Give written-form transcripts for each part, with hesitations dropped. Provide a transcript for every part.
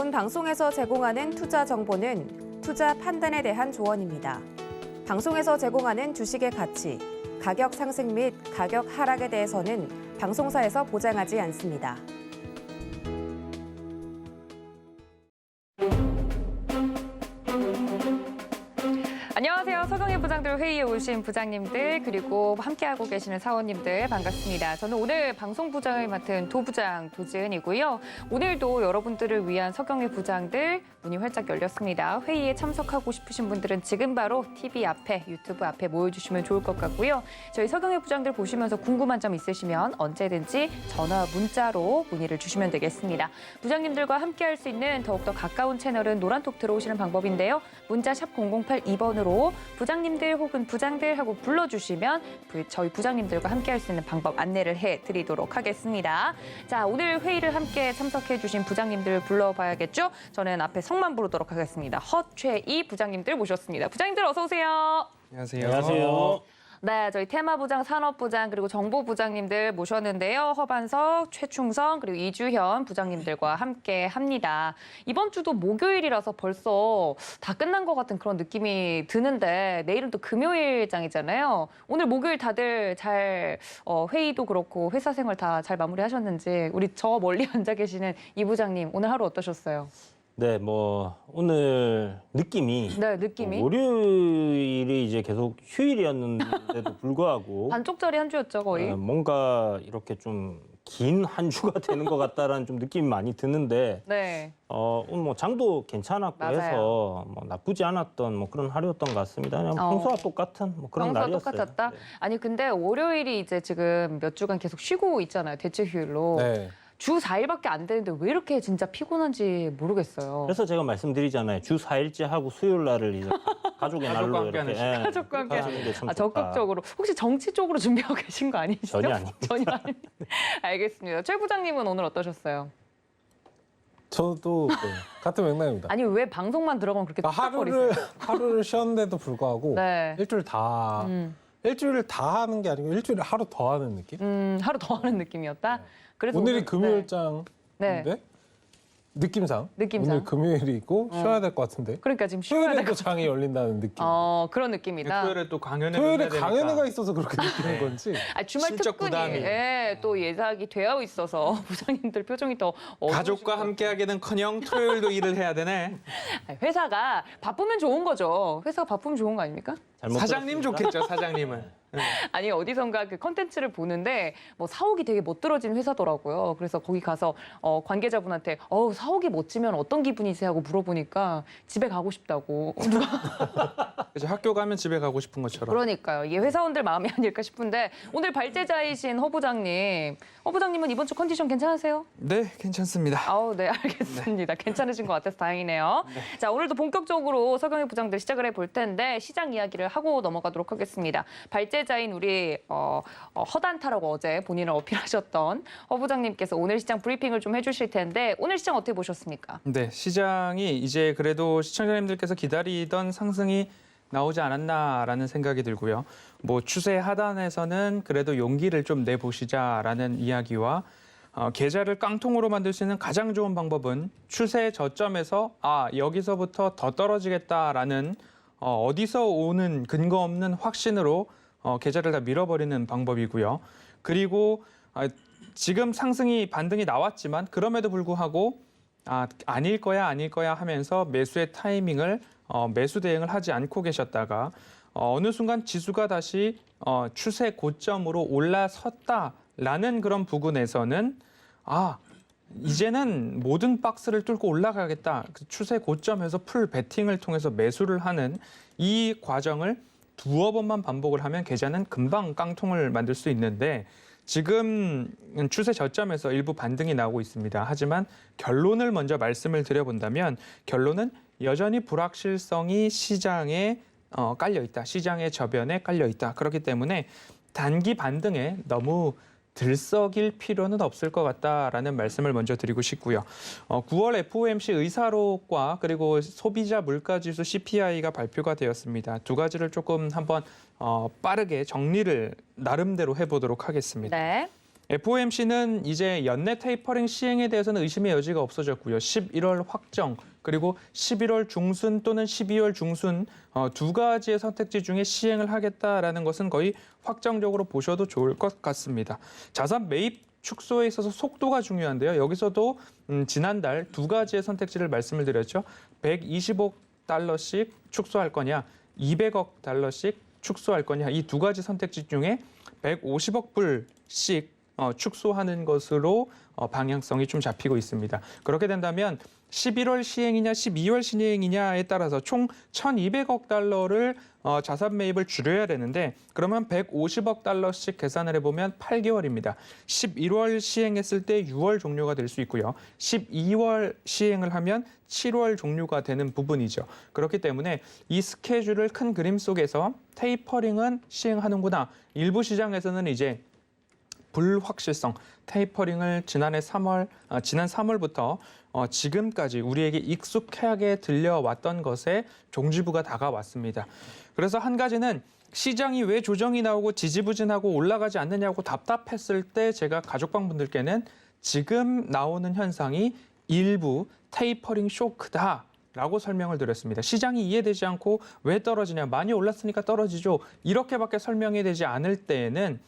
본 방송에서 제공하는 투자 정보는 투자 판단에 대한 조언입니다. 방송에서 제공하는 주식의 가치, 가격 상승 및 가격 하락에 대해서는 방송사에서 보장하지 않습니다. 안녕하세요. 서경희 부장들 회의에 오신 부장님들 그리고 함께하고 계시는 사원님들 반갑습니다. 저는 오늘 방송부장을 맡은 도부장 도지은이고요. 오늘도 여러분들을 위한 서경희 부장들 문이 활짝 열렸습니다. 회의에 참석하고 싶으신 분들은 지금 바로 TV 앞에 유튜브 앞에 모여주시면 좋을 것 같고요. 저희 서경희 부장들 보시면서 궁금한 점 있으시면 언제든지 전화 문자로 문의를 주시면 되겠습니다. 부장님들과 함께할 수 있는 더욱더 가까운 채널은 노란톡 들어오시는 방법인데요. 문자 샵 008-2번으로 부장님들 혹은 부장들 하고 불러주시면 저희 부장님들과 함께할 수 있는 방법 안내를 해드리도록 하겠습니다. 자, 오늘 회의를 함께 참석해주신 부장님들 불러봐야겠죠? 저는 앞에 성만 부르도록 하겠습니다. 허최이 부장님들 모셨습니다. 부장님들 어서 오세요. 안녕하세요. 안녕하세요. 네, 저희 테마부장, 산업부장, 그리고 정보부장님들 모셨는데요. 허반석, 최충성, 그리고 이주현 부장님들과 함께 합니다. 이번 주도 목요일이라서 벌써 다 끝난 것 같은 그런 느낌이 드는데 내일은 또 금요일장이잖아요. 오늘 목요일 다들 잘 회의도 그렇고 회사 생활 다 잘 마무리하셨는지 우리 저 멀리 앉아 계시는 이 부장님 오늘 하루 어떠셨어요? 네, 오늘 느낌이 월요일이 이제 계속 휴일이었는데도 불구하고 반쪽짜리 한 주였죠, 거의. 뭔가 이렇게 좀 긴 한 주가 되는 것 같다라는 좀 느낌이 많이 드는데 네. 오늘 장도 괜찮았고 맞아요. 해서 나쁘지 않았던 그런 하루였던 것 같습니다. 그냥 평소와 똑같은 그런 평소와 날이었어요. 똑같았다? 네. 아니 근데 월요일이 이제 지금 몇 주간 계속 쉬고 있잖아요. 대체 휴일로. 네. 주 4일밖에 안 되는데 왜 이렇게 진짜 피곤한지 모르겠어요. 그래서 제가 말씀드리잖아요. 주 4일째 하고 수요일 날을 이제 가족의 날로 이렇게 가족과 함께 하시는 게 참 좋다. 적극적으로. 혹시 정치 쪽으로 준비하고 계신 거 아니시죠? 전혀 아닙니다. 전혀 아닙니다. 알겠습니다. 최 부장님은 오늘 어떠셨어요? 저도 같은 맥락입니다. 아니 왜 방송만 들어가면 그렇게 뚝딱거리세요? 하루를 쉬었는데도 불구하고 네. 일주일 다 하는 게 아니고 일주일에 하루 더 하는 느낌? 하루 더 하는 느낌이었다? 그래서 오늘이 오늘- 금요일장인데 네. 느낌상 느낌상. 오늘 금요일이고 쉬어야 될 것 같은데 그러니까 지금 쉬어야 될 토요일에도 것 장이 열린다는 느낌. 그런 느낌이다. 토요일에 또 강연회 토요일에 끝내야 강연회가 되니까. 있어서 그렇게 느끼는 건지. 주말 심적 특근이 부담이. 또 예상이 되어 있어서 부장님들 표정이 더 가족과 함께하기는커녕 토요일도 일을 해야 되네. 회사가 바쁘면 좋은 거죠. 회사가 바쁘면 좋은 거 아닙니까? 잘못 사장님 들었습니다. 좋겠죠, 사장님은. 아니 어디선가 그 컨텐츠를 보는데 사옥이 되게 멋들어진 회사더라고요. 그래서 거기 가서 관계자분한테 사옥이 멋지면 어떤 기분이세요? 하고 물어보니까 집에 가고 싶다고. 그래서 학교 가면 집에 가고 싶은 것처럼. 그러니까요. 이게 회사원들 마음이 아닐까 싶은데 오늘 발제자이신 허 부장님. 허 부장님은 이번 주 컨디션 괜찮으세요? 네, 괜찮습니다. 네, 알겠습니다. 괜찮으신 것 같아서 다행이네요. 자, 오늘도 본격적으로 서경희 부장들 시작을 해볼 텐데 시장 이야기를 하고 넘어가도록 하겠습니다. 발제자인 우리 허단타라고 어제 본인을 어필하셨던 허 부장님께서 오늘 시장 브리핑을 좀 해주실 텐데 오늘 시장 어떻게 보셨습니까? 네, 시장이 이제 그래도 시청자님들께서 기다리던 상승이 나오지 않았나라는 생각이 들고요. 추세 하단에서는 그래도 용기를 좀 내보시자라는 이야기와 계좌를 깡통으로 만들 수 있는 가장 좋은 방법은 추세 저점에서 여기서부터 더 떨어지겠다라는 어디서 오는 근거 없는 확신으로 계좌를 다 밀어버리는 방법이고요. 그리고 지금 반등이 나왔지만 그럼에도 불구하고 아닐 거야 하면서 매수의 타이밍을 매수 대응을 하지 않고 계셨다가 어느 순간 지수가 다시 추세 고점으로 올라섰다라는 그런 부분에서는 이제는 모든 박스를 뚫고 올라가겠다. 추세 고점에서 풀 베팅을 통해서 매수를 하는 이 과정을 두어 번만 반복을 하면 계좌는 금방 깡통을 만들 수 있는데 지금 추세 저점에서 일부 반등이 나오고 있습니다. 하지만 결론을 먼저 말씀을 드려본다면 결론은 여전히 불확실성이 시장에 깔려 있다. 시장의 저변에 깔려 있다. 그렇기 때문에 단기 반등에 너무 들썩일 필요는 없을 것 같다라는 말씀을 먼저 드리고 싶고요. 9월 FOMC 의사록과 그리고 소비자 물가지수 CPI가 발표가 되었습니다. 두 가지를 조금 한번 빠르게 정리를 나름대로 해보도록 하겠습니다. 네. FOMC는 이제 연내 테이퍼링 시행에 대해서는 의심의 여지가 없어졌고요. 11월 확정 그리고 11월 중순 또는 12월 중순 두 가지의 선택지 중에 시행을 하겠다라는 것은 거의 확정적으로 보셔도 좋을 것 같습니다. 자산 매입 축소에 있어서 속도가 중요한데요. 여기서도 지난달 두 가지의 선택지를 말씀을 드렸죠. 120억 달러씩 축소할 거냐, 200억 달러씩 축소할 거냐, 이 두 가지 선택지 중에 150억 불씩 축소하는 것으로 방향성이 좀 잡히고 있습니다. 그렇게 된다면 11월 시행이냐 12월 시행이냐에 따라서 총 1,200억 달러를 자산 매입을 줄여야 되는데 그러면 150억 달러씩 계산을 해보면 8개월입니다. 11월 시행했을 때 6월 종료가 될 수 있고요. 12월 시행을 하면 7월 종료가 되는 부분이죠. 그렇기 때문에 이 스케줄을 큰 그림 속에서 테이퍼링은 시행하는구나. 일부 시장에서는 이제 불확실성, 테이퍼링을 지난 3월부터 지금까지 우리에게 익숙하게 들려왔던 것에 종지부가 다가왔습니다. 그래서 한 가지는 시장이 왜 조정이 나오고 지지부진하고 올라가지 않느냐고 답답했을 때 제가 가족방 분들께는 지금 나오는 현상이 일부 테이퍼링 쇼크다라고 설명을 드렸습니다. 시장이 이해되지 않고 왜 떨어지냐, 많이 올랐으니까 떨어지죠. 이렇게밖에 설명이 되지 않을 때에는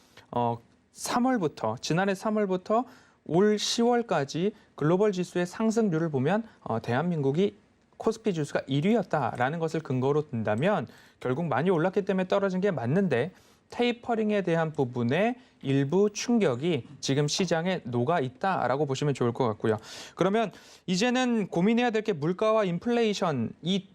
지난해 3월부터 올 10월까지 글로벌 지수의 상승률을 보면 대한민국이 코스피 지수가 1위였다라는 것을 근거로 든다면 결국 많이 올랐기 때문에 떨어진 게 맞는데 테이퍼링에 대한 부분에 일부 충격이 지금 시장에 녹아 있다라고 보시면 좋을 것 같고요. 그러면 이제는 고민해야 될 게 물가와 인플레이션 이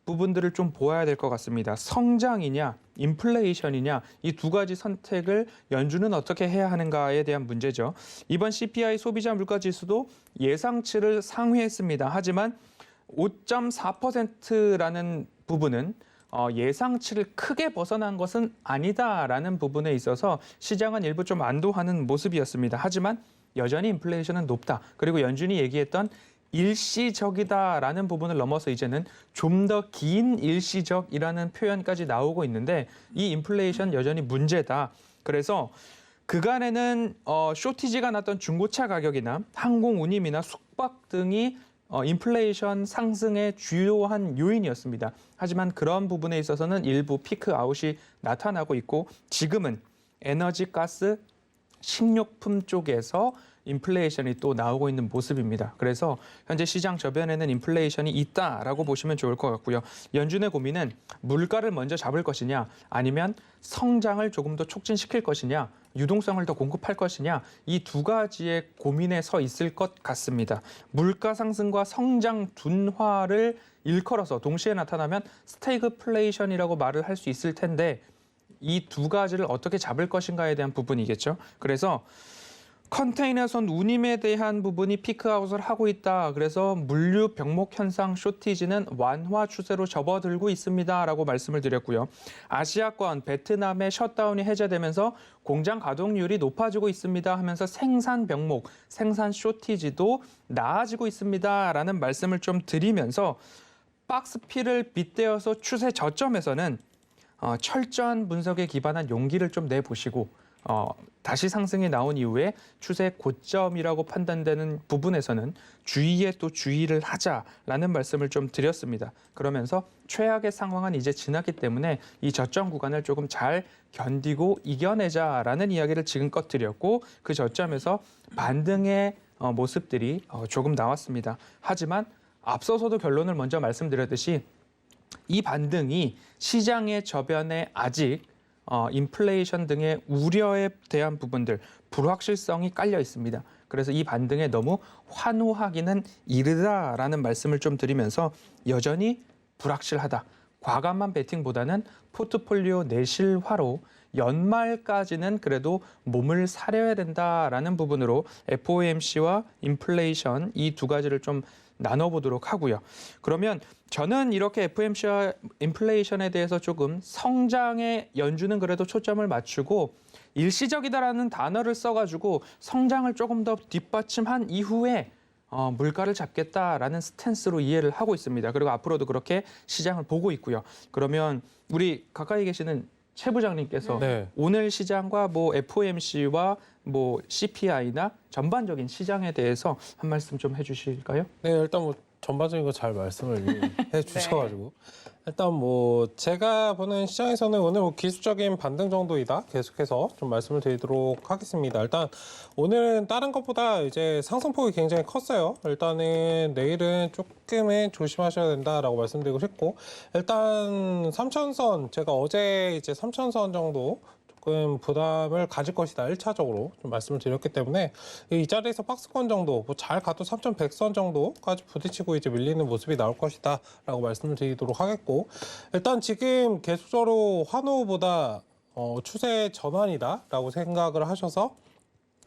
부분들을 좀 보아야 될 것 같습니다. 성장이냐, 인플레이션이냐 이 두 가지 선택을 연준은 어떻게 해야 하는가에 대한 문제죠. 이번 CPI 소비자 물가 지수도 예상치를 상회했습니다. 하지만 5.4%라는 부분은 예상치를 크게 벗어난 것은 아니다라는 부분에 있어서 시장은 일부 좀 안도하는 모습이었습니다. 하지만 여전히 인플레이션은 높다. 그리고 연준이 얘기했던 일시적이다라는 부분을 넘어서 이제는 좀 더 긴 일시적이라는 표현까지 나오고 있는데 이 인플레이션 여전히 문제다. 그래서 그간에는 쇼티지가 났던 중고차 가격이나 항공 운임이나 숙박 등이 인플레이션 상승의 주요한 요인이었습니다. 하지만 그런 부분에 있어서는 일부 피크 아웃이 나타나고 있고 지금은 에너지, 가스, 식료품 쪽에서 인플레이션이 또 나오고 있는 모습입니다. 그래서 현재 시장 저변에는 인플레이션이 있다라고 보시면 좋을 것 같고요. 연준의 고민은 물가를 먼저 잡을 것이냐 아니면 성장을 조금 더 촉진시킬 것이냐 유동성을 더 공급할 것이냐 이 두 가지의 고민에 서 있을 것 같습니다. 물가 상승과 성장 둔화를 일컬어서 동시에 나타나면 스태그플레이션이라고 말을 할 수 있을 텐데 이 두 가지를 어떻게 잡을 것인가에 대한 부분이겠죠. 그래서 컨테이너선 운임에 대한 부분이 피크아웃을 하고 있다. 그래서 물류 병목 현상 쇼티지는 완화 추세로 접어들고 있습니다라고 말씀을 드렸고요. 아시아권 베트남의 셧다운이 해제되면서 공장 가동률이 높아지고 있습니다 하면서 생산 병목, 생산 쇼티지도 나아지고 있습니다라는 말씀을 좀 드리면서 박스피를 빗대어서 추세 저점에서는 철저한 분석에 기반한 용기를 좀 내보시고 다시 상승이 나온 이후에 추세 고점이라고 판단되는 부분에서는 주의에 또 주의를 하자라는 말씀을 좀 드렸습니다. 그러면서 최악의 상황은 이제 지났기 때문에 이 저점 구간을 조금 잘 견디고 이겨내자라는 이야기를 지금껏 드렸고 그 저점에서 반등의 모습들이 조금 나왔습니다. 하지만 앞서서도 결론을 먼저 말씀드렸듯이 이 반등이 시장의 저변에 아직 인플레이션 등의 우려에 대한 부분들, 불확실성이 깔려 있습니다. 그래서 이 반등에 너무 환호하기는 이르다라는 말씀을 좀 드리면서 여전히 불확실하다. 과감한 베팅보다는 포트폴리오 내실화로 연말까지는 그래도 몸을 사려야 된다라는 부분으로 FOMC와 인플레이션 이 두 가지를 좀 나눠보도록 하고요. 그러면 저는 이렇게 FOMC와 인플레이션에 대해서 조금 성장에 연준은 그래도 초점을 맞추고 일시적이다라는 단어를 써가지고 성장을 조금 더 뒷받침한 이후에 물가를 잡겠다라는 스탠스로 이해를 하고 있습니다. 그리고 앞으로도 그렇게 시장을 보고 있고요. 그러면 우리 가까이 계시는 최 부장님께서 네. 오늘 시장과 뭐 FOMC와 뭐 CPI나 전반적인 시장에 대해서 한 말씀 좀 해주실까요? 네, 일단 뭐 전반적인 거 잘 말씀을 해 주셔가지고 일단 뭐 제가 보는 시장에서는 오늘 뭐 기술적인 반등 정도이다 계속해서 좀 말씀을 드리도록 하겠습니다. 일단 오늘은 다른 것보다 이제 상승폭이 굉장히 컸어요. 일단은 내일은 조금은 조심하셔야 된다라고 말씀드리고 싶고 일단 3천선 제가 어제 이제 3천선 정도 조금 부담을 가질 것이다. 1차적으로 좀 말씀을 드렸기 때문에 이 자리에서 박스권 정도 뭐 잘 가도 3,100선 정도까지 부딪히고 이제 밀리는 모습이 나올 것이다 라고 말씀을 드리도록 하겠고 일단 지금 계속적으로 환호보다 추세 전환이다 라고 생각을 하셔서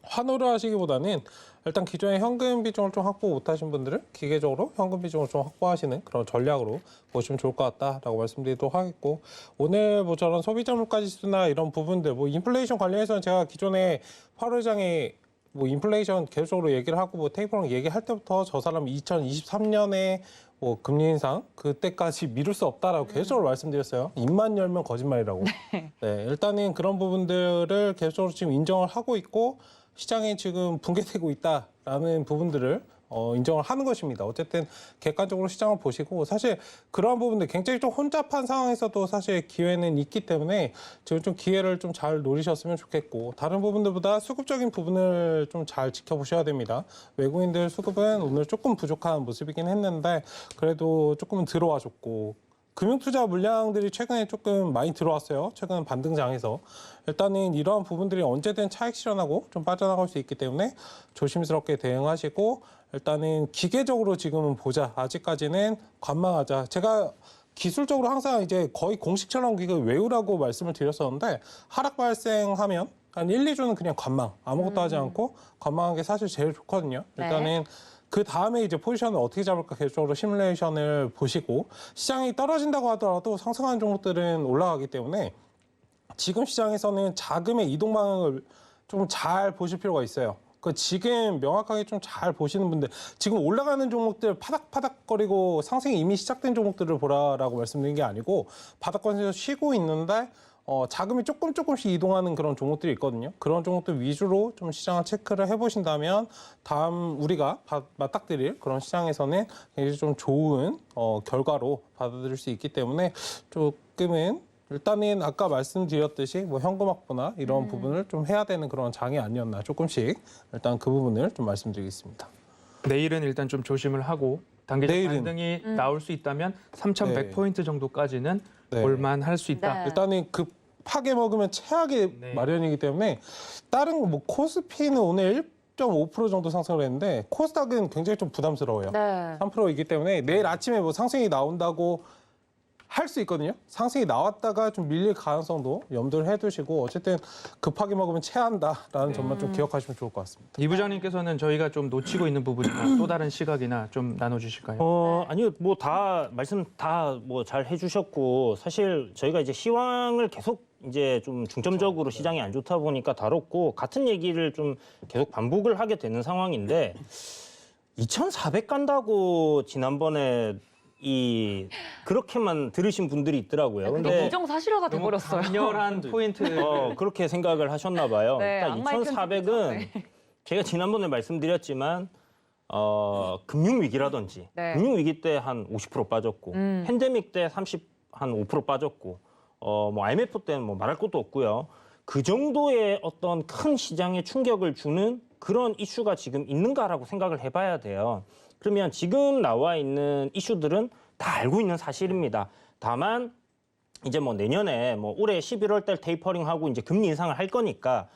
환호를 하시기보다는 일단 기존에 현금 비중을 좀 확보 못하신 분들은 기계적으로 현금 비중을 좀 확보하시는 그런 전략으로 보시면 좋을 것 같다라고 말씀드리도록 하겠고 오늘 뭐 저런 소비자 물가 지수나 이런 부분들 뭐 인플레이션 관련해서는 제가 기존에 8월장에 뭐 인플레이션 계속적으로 얘기를 하고 뭐 테이퍼랑 얘기할 때부터 저 사람 2023년에 뭐 금리 인상 그때까지 미룰 수 없다라고 계속적으로 말씀드렸어요. 입만 열면 거짓말이라고. 네, 일단은 그런 부분들을 계속적으로 지금 인정을 하고 있고 시장이 지금 붕괴되고 있다라는 부분들을 인정을 하는 것입니다. 어쨌든 객관적으로 시장을 보시고 사실 그러한 부분들 굉장히 좀 혼잡한 상황에서도 사실 기회는 있기 때문에 지금 좀 기회를 좀 잘 노리셨으면 좋겠고 다른 부분들보다 수급적인 부분을 좀 잘 지켜보셔야 됩니다. 외국인들 수급은 오늘 조금 부족한 모습이긴 했는데 그래도 조금은 들어와줬고 금융투자 물량들이 최근에 조금 많이 들어왔어요. 최근 반등장에서. 일단은 이러한 부분들이 언제든 차익 실현하고 좀 빠져나갈 수 있기 때문에 조심스럽게 대응하시고 일단은 기계적으로 지금은 보자. 아직까지는 관망하자. 제가 기술적으로 항상 이제 거의 공식처럼 이거 외우라고 말씀을 드렸었는데 하락 발생하면 한 1, 2주는 그냥 관망. 아무것도 하지 않고 관망하는 게 사실 제일 좋거든요. 일단은 그 다음에 이제 포지션을 어떻게 잡을까 계속적으로 시뮬레이션을 보시고 시장이 떨어진다고 하더라도 상승하는 종목들은 올라가기 때문에 지금 시장에서는 자금의 이동 방향을 좀 잘 보실 필요가 있어요. 그 지금 명확하게 좀 잘 보시는 분들 지금 올라가는 종목들 파닥파닥거리고 상승이 이미 시작된 종목들을 보라라고 말씀드린 게 아니고 바닥권에서 쉬고 있는데 자금이 조금씩 이동하는 그런 종목들이 있거든요. 그런 종목들 위주로 좀 시장을 체크를 해보신다면 다음 우리가 맞닥뜨릴 그런 시장에서는 굉장히 좀 좋은 결과로 받아들일 수 있기 때문에 조금은 일단은 아까 말씀드렸듯이 뭐 현금 확보나 이런 부분을 좀 해야 되는 그런 장이 아니었나 조금씩 일단 그 부분을 좀 말씀드리겠습니다. 내일은 일단 좀 조심을 하고 단기적 내일은. 반등이 나올 수 있다면 3,100포인트 정도까지는 네. 볼만할 수 있다. 네. 일단은 급하게 먹으면 체하게 네. 마련이기 때문에 다른 뭐 코스피는 오늘 1.5% 정도 상승을 했는데 코스닥은 굉장히 좀 부담스러워요. 네. 3%이기 때문에 내일 아침에 뭐 상승이 나온다고 할 수 있거든요. 상승이 나왔다가 좀 밀릴 가능성도 염두를 해두시고 어쨌든 급하게 먹으면 체한다라는 점만 좀 기억하시면 좋을 것 같습니다. 이 부장님께서는 저희가 좀 놓치고 있는 부분이나 또 다른 시각이나 좀 나눠주실까요? 아니요, 뭐 다 말씀 다 뭐 잘 해주셨고 사실 저희가 이제 시황을 계속 이제 좀 중점적으로 시장이 안 좋다 보니까 다뤘고 같은 얘기를 좀 계속 반복을 하게 되는 상황인데 2,400 간다고 지난번에 그렇게만 들으신 분들이 있더라고요. 그게 부정사실화가 돼버렸어요. 강렬한 포인트. 그렇게 생각을 하셨나 봐요. 네, 일단 악마의 2,400은 제가 지난번에 말씀드렸지만 금융위기라든지 네. 금융위기 때 한 50% 빠졌고 팬데믹 때 한 5% 빠졌고 뭐 IMF 때는 뭐 말할 것도 없고요. 그 정도의 어떤 큰 시장에 충격을 주는 그런 이슈가 지금 있는가라고 생각을 해봐야 돼요. 그러면 지금 나와 있는 이슈들은 다 알고 있는 사실입니다. 다만 이제 뭐 내년에 뭐 올해 11월 달 테이퍼링하고 이제 금리 인상을 할 거니까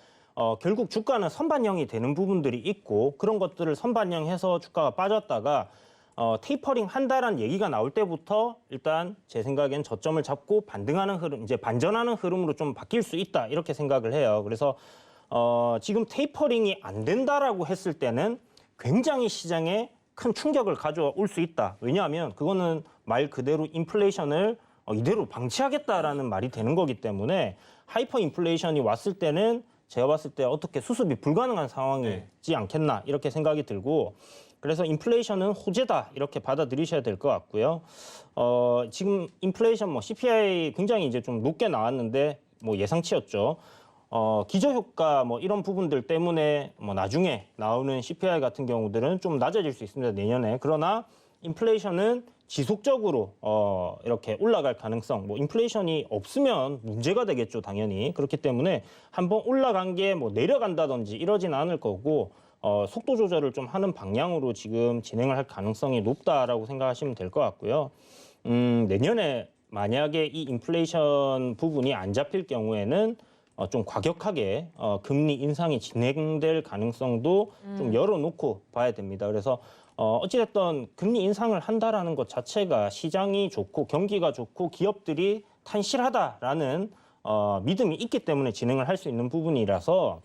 결국 주가는 선반영이 되는 부분들이 있고 그런 것들을 선반영해서 주가가 빠졌다가 테이퍼링 한다라는 얘기가 나올 때부터 일단 제 생각엔 저점을 잡고 반등하는 흐름, 이제 반전하는 흐름으로 좀 바뀔 수 있다 이렇게 생각을 해요. 그래서 지금 테이퍼링이 안 된다라고 했을 때는 굉장히 시장에 큰 충격을 가져올 수 있다. 왜냐하면 그거는 말 그대로 인플레이션을 이대로 방치하겠다라는 말이 되는 거기 때문에 하이퍼 인플레이션이 왔을 때는 제가 봤을 때 어떻게 수습이 불가능한 상황이지 않겠나 이렇게 생각이 들고 그래서 인플레이션은 호재다 이렇게 받아들이셔야 될 것 같고요. 지금 인플레이션 뭐 CPI 굉장히 이제 좀 높게 나왔는데 뭐 예상치였죠. 기저효과 뭐 이런 부분들 때문에 뭐 나중에 나오는 CPI 같은 경우들은 좀 낮아질 수 있습니다, 내년에. 그러나 인플레이션은 지속적으로 이렇게 올라갈 가능성, 뭐 인플레이션이 없으면 문제가 되겠죠, 당연히. 그렇기 때문에 한번 올라간 게 뭐 내려간다든지 이러진 않을 거고 속도 조절을 좀 하는 방향으로 지금 진행을 할 가능성이 높다라고 생각하시면 될 것 같고요. 내년에 만약에 이 인플레이션 부분이 안 잡힐 경우에는 좀 과격하게 금리 인상이 진행될 가능성도 좀 열어놓고 봐야 됩니다. 그래서 어찌됐든 금리 인상을 한다라는 것 자체가 시장이 좋고 경기가 좋고 기업들이 탄실하다라는 믿음이 있기 때문에 진행을 할 수 있는 부분이라서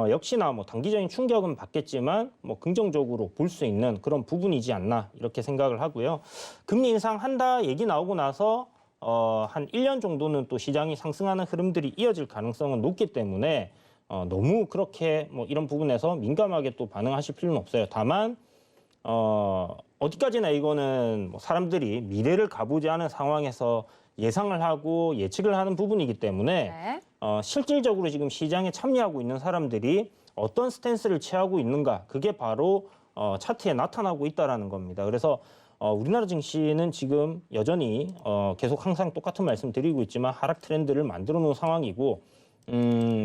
역시나 뭐 단기적인 충격은 받겠지만 뭐 긍정적으로 볼 수 있는 그런 부분이지 않나 이렇게 생각을 하고요. 금리 인상한다 얘기 나오고 나서 한 1년 정도는 또 시장이 상승하는 흐름들이 이어질 가능성은 높기 때문에 너무 그렇게 뭐 이런 부분에서 민감하게 또 반응하실 필요는 없어요. 다만 어디까지나 이거는 뭐 사람들이 미래를 가보지 않은 상황에서 예상을 하고 예측을 하는 부분이기 때문에 네. 실질적으로 지금 시장에 참여하고 있는 사람들이 어떤 스탠스를 취하고 있는가 그게 바로 차트에 나타나고 있다라는 겁니다. 그래서 우리나라 증시는 지금 여전히 계속 항상 똑같은 말씀 드리고 있지만 하락 트렌드를 만들어 놓은 상황이고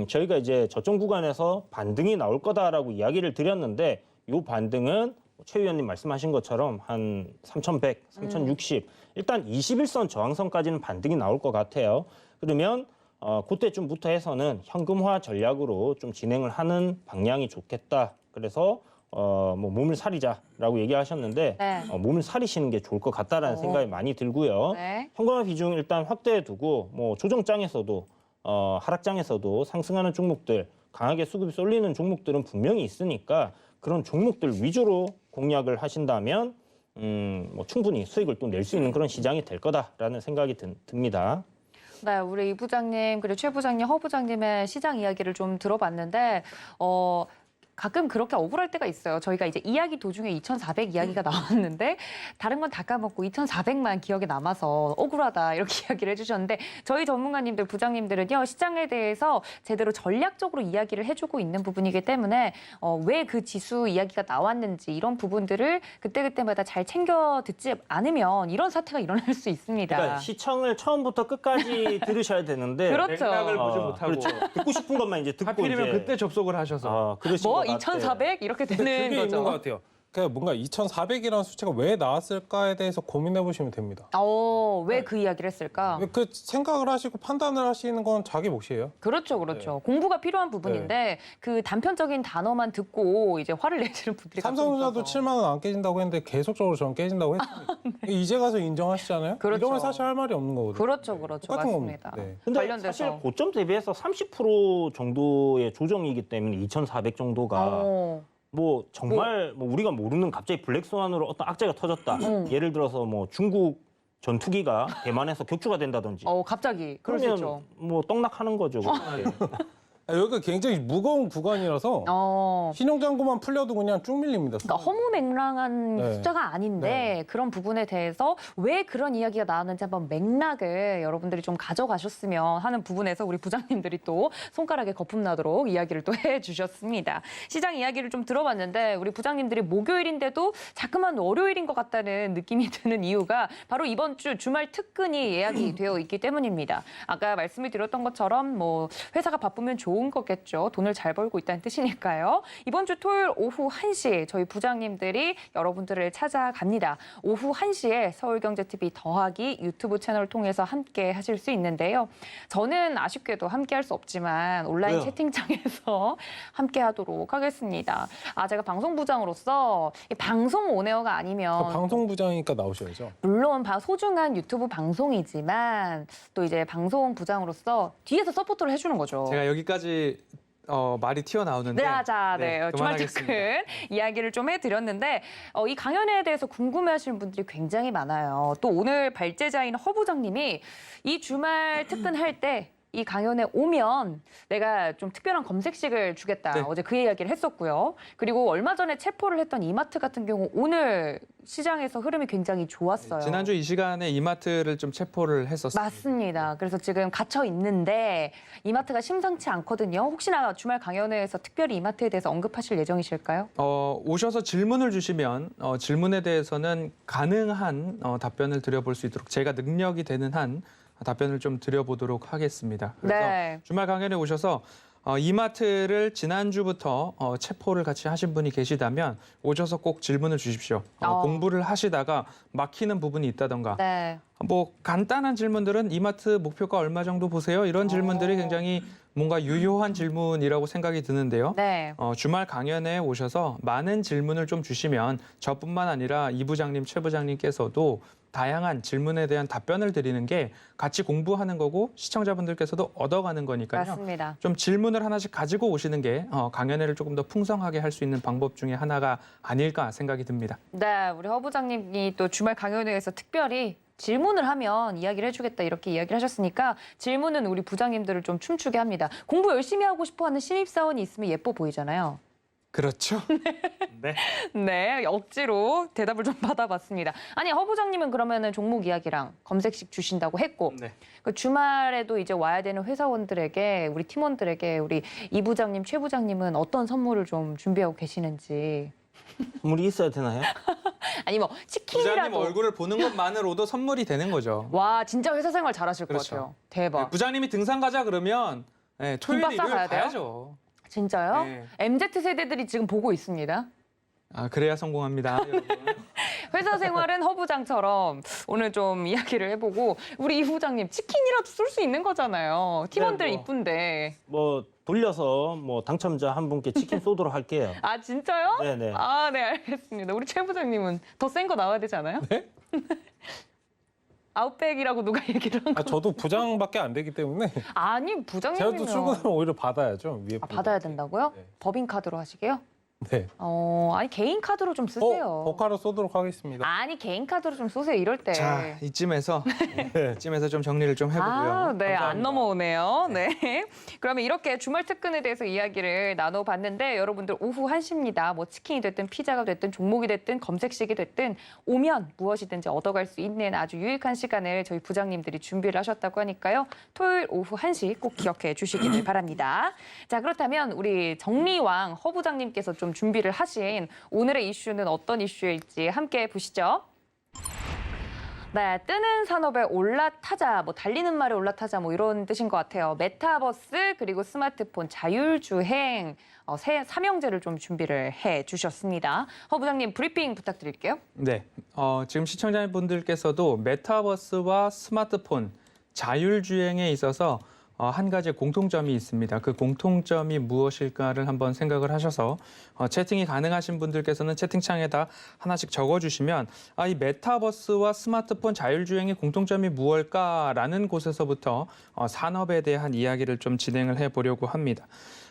저희가 이제 저점 구간에서 반등이 나올 거다라고 이야기를 드렸는데 이 반등은 최 위원님 말씀하신 것처럼 한 3,100, 3,060 일단 21선 저항선까지는 반등이 나올 것 같아요. 그러면 그때쯤부터 해서는 현금화 전략으로 좀 진행을 하는 방향이 좋겠다. 그래서 뭐 몸을 사리자라고 얘기하셨는데 네. 몸을 사리시는 게 좋을 것 같다라는 생각이 많이 들고요. 네. 현금화 비중 일단 확대해 두고 뭐 조정장에서도 하락장에서도 상승하는 종목들 강하게 수급이 쏠리는 종목들은 분명히 있으니까 그런 종목들 위주로 공략을 하신다면 뭐 충분히 수익을 또 낼 수 있는 그런 시장이 될 거다라는 생각이 듭니다. 네, 우리 이 부장님 그리고 최 부장님, 허 부장님의 시장 이야기를 좀 들어봤는데 가끔 그렇게 억울할 때가 있어요. 저희가 이제 이야기 도중에 2,400 이야기가 나왔는데 다른 건 다 까먹고 2,400만 기억에 남아서 억울하다 이렇게 이야기를 해주셨는데 저희 전문가님들, 부장님들은요. 시장에 대해서 제대로 전략적으로 이야기를 해주고 있는 부분이기 때문에 왜 그 지수 이야기가 나왔는지 이런 부분들을 그때그때마다 잘 챙겨 듣지 않으면 이런 사태가 일어날 수 있습니다. 그러니까 시청을 처음부터 끝까지 들으셔야 되는데 그렇죠. 맥락을 보지 못하고 그렇죠. 듣고 싶은 것만 이제 듣고 하필이면 이제 그때 접속을 하셔서 그러신 뭐 것 같아요. 2,400 이렇게 되는 그게 있는 것 거죠. 같아요. 그러니까 뭔가 2,400이라는 수치가 왜 나왔을까에 대해서 고민해 보시면 됩니다. 왜 그 이야기를 했을까? 그 생각을 하시고 판단을 하시는 건 자기 몫이에요. 그렇죠, 그렇죠. 공부가 필요한 부분인데 그 단편적인 단어만 듣고 이제 화를 내시는 분들이 가끔 삼성전자도 있어서. 7만 원 안 깨진다고 했는데 계속적으로 저는 깨진다고 했습니다. 이제 가서 인정하시잖아요. 그렇죠. 이러면 사실 할 말이 없는 거거든요. 그렇죠, 그렇죠. 똑같은 맞습니다. 겁니다. 네. 근데 관련돼서. 사실 고점 대비해서 30% 정도의 조정이기 때문에 2,400 정도가 뭐 정말 뭐 우리가 모르는 갑자기 블랙스완으로 어떤 악재가 터졌다. 예를 들어서 뭐 중국 전투기가 대만에서 격추가 된다든지. 갑자기 그럴 수 그러면 있죠. 뭐 떡락하는 거죠. 그렇게. 여기가 굉장히 무거운 구간이라서 신용장구만 풀려도 그냥 쭉 밀립니다. 그러니까 허무맹랑한 네. 숫자가 아닌데 그런 부분에 대해서 왜 그런 이야기가 나왔는지 한번 맥락을 여러분들이 좀 가져가셨으면 하는 부분에서 우리 부장님들이 또 손가락에 거품 나도록 이야기를 또 해주셨습니다. 시장 이야기를 좀 들어봤는데 우리 부장님들이 목요일인데도 자꾸만 월요일인 것 같다는 느낌이 드는 이유가 바로 이번 주 주말 특근이 예약이 되어 있기 때문입니다. 아까 말씀을 드렸던 것처럼 뭐 회사가 바쁘면 좋은 거겠죠. 돈을 잘 벌고 있다는 뜻이니까요. 이번 주 토요일 오후 1시 저희 부장님들이 여러분들을 찾아갑니다. 오후 1시에 서울경제TV 더하기 유튜브 채널을 통해서 함께 하실 수 있는데요. 저는 아쉽게도 함께 할 수 없지만 온라인 왜요? 채팅창에서 함께 하도록 하겠습니다. 제가 방송부장으로서 이 방송 온에어가 아니면 방송부장이니까 나오셔야죠. 물론 소중한 유튜브 방송이지만 또 이제 방송부장으로서 뒤에서 서포트를 해주는 거죠. 제가 여기까지 말이 튀어나오는데 네, 주말 그만하겠습니다. 특근 이야기를 좀 해드렸는데 이 강연에 대해서 궁금해하시는 분들이 굉장히 많아요. 또 오늘 발제자인 허 부장님이 이 주말 특근 할 때 이 강연에 오면 내가 좀 특별한 검색식을 주겠다. 네. 어제 그 이야기를 했었고요. 그리고 얼마 전에 체포를 했던 이마트 같은 경우 오늘 시장에서 흐름이 굉장히 좋았어요. 지난주 이 시간에 이마트를 좀 체포를 했었어요. 맞습니다. 그래서 지금 갇혀 있는데 이마트가 심상치 않거든요. 혹시나 주말 강연회에서 특별히 이마트에 대해서 언급하실 예정이실까요? 오셔서 질문을 주시면 질문에 대해서는 가능한 답변을 드려볼 수 있도록 제가 능력이 되는 한 답변을 좀 드려보도록 하겠습니다. 그래서 네. 주말 강연에 오셔서 이마트를 지난주부터 체포를 같이 하신 분이 계시다면 오셔서 꼭 질문을 주십시오. 공부를 하시다가 막히는 부분이 있다던가 네. 뭐 간단한 질문들은 이마트 목표가 얼마 정도 보세요? 이런 질문들이 굉장히 뭔가 유효한 질문이라고 생각이 드는데요. 네. 주말 강연에 오셔서 많은 질문을 좀 주시면 저뿐만 아니라 이 부장님, 최 부장님께서도 다양한 질문에 대한 답변을 드리는 게 같이 공부하는 거고 시청자분들께서도 얻어가는 거니까요. 맞습니다. 좀 질문을 하나씩 가지고 오시는 게 강연회를 조금 더 풍성하게 할 수 있는 방법 중에 하나가 아닐까 생각이 듭니다. 네, 우리 허 부장님이 또 주말 강연회에서 특별히 질문을 하면 이야기를 해주겠다 이렇게 이야기를 하셨으니까 질문은 우리 부장님들을 좀 춤추게 합니다. 공부 열심히 하고 싶어하는 신입사원이 있으면 예뻐 보이잖아요. 그렇죠. 네. 네, 억지로 대답을 좀 받아봤습니다. 아니, 허 부장님은 그러면은 종목 이야기랑 검색식 주신다고 했고 네. 그 주말에도 이제 와야 되는 회사원들에게 우리 팀원들에게 우리 이 부장님, 최 부장님은 어떤 선물을 좀 준비하고 계시는지. 선물이 있어야 되나요? 아니 뭐 부장님 치킨이라도. 얼굴을 보는 것만으로도 선물이 되는 거죠. 와, 진짜 회사 생활 잘하실 그렇죠. 것 같아요. 대박. 부장님이 등산 가자 그러면 토요일, 김밥 일요일 싸가야 돼요? 가야죠. 진짜요? 네. MZ 세대들이 지금 보고 있습니다. 그래야 성공합니다, 여러분. 회사 생활은 허부장처럼 오늘 좀 이야기를 해보고 우리 이 부장님 치킨이라도 쏠 수 있는 거잖아요. 팀원들 네, 뭐. 이쁜데. 뭐 돌려서 뭐 당첨자 한 분께 치킨 쏘도록 할게요. 아 진짜요? 네네. 아, 네, 알겠습니다. 우리 최 부장님은 더 센 거 나와야 되지 않아요? 네? 아웃백이라고 누가 얘기를 한 거? 저도 부장밖에 안 되기 때문에 아니 제가 또 부장님이면 출근을 오히려 받아야죠. 위에 받아야 된다고요? 네. 법인 카드로 하시게요? 네. 아니 개인 카드로 좀 쓰세요. 버카로 쏘도록 하겠습니다. 아니 개인 카드로 좀 쏘세요. 이럴 때. 자, 이쯤에서 좀 정리를 좀 해보고요. 아, 네, 안 감사합니다. 넘어오네요. 네. 그러면 이렇게 주말 특근에 대해서 이야기를 나눠봤는데 여러분들 오후 1시입니다. 뭐 치킨이 됐든 피자가 됐든 종목이 됐든 검색식이 됐든 오면 무엇이든지 얻어갈 수 있는 아주 유익한 시간을 저희 부장님들이 준비를 하셨다고 하니까요. 토요일 오후 1시 꼭 기억해 주시기를 바랍니다. 자, 그렇다면 우리 정리왕 허 부장님께서 좀 준비를 하신 오늘의 이슈는 어떤 이슈일지 함께 보시죠. 네, 뜨는 산업에 올라타자, 뭐 달리는 말에 올라타자, 뭐 이런 뜻인 것 같아요. 메타버스 그리고 스마트폰 자율주행 삼형제를 좀 준비를 해 주셨습니다. 허 부장님 브리핑 부탁드릴게요. 네, 지금 시청자분들께서도 메타버스와 스마트폰, 자율주행에 있어서 한 가지 공통점이 있습니다. 그 공통점이 무엇일까를 한번 생각을 하셔서 채팅이 가능하신 분들께서는 채팅창에다 하나씩 적어주시면 이 메타버스와 스마트폰 자율주행의 공통점이 무엇일까라는 곳에서부터 산업에 대한 이야기를 좀 진행을 해보려고 합니다.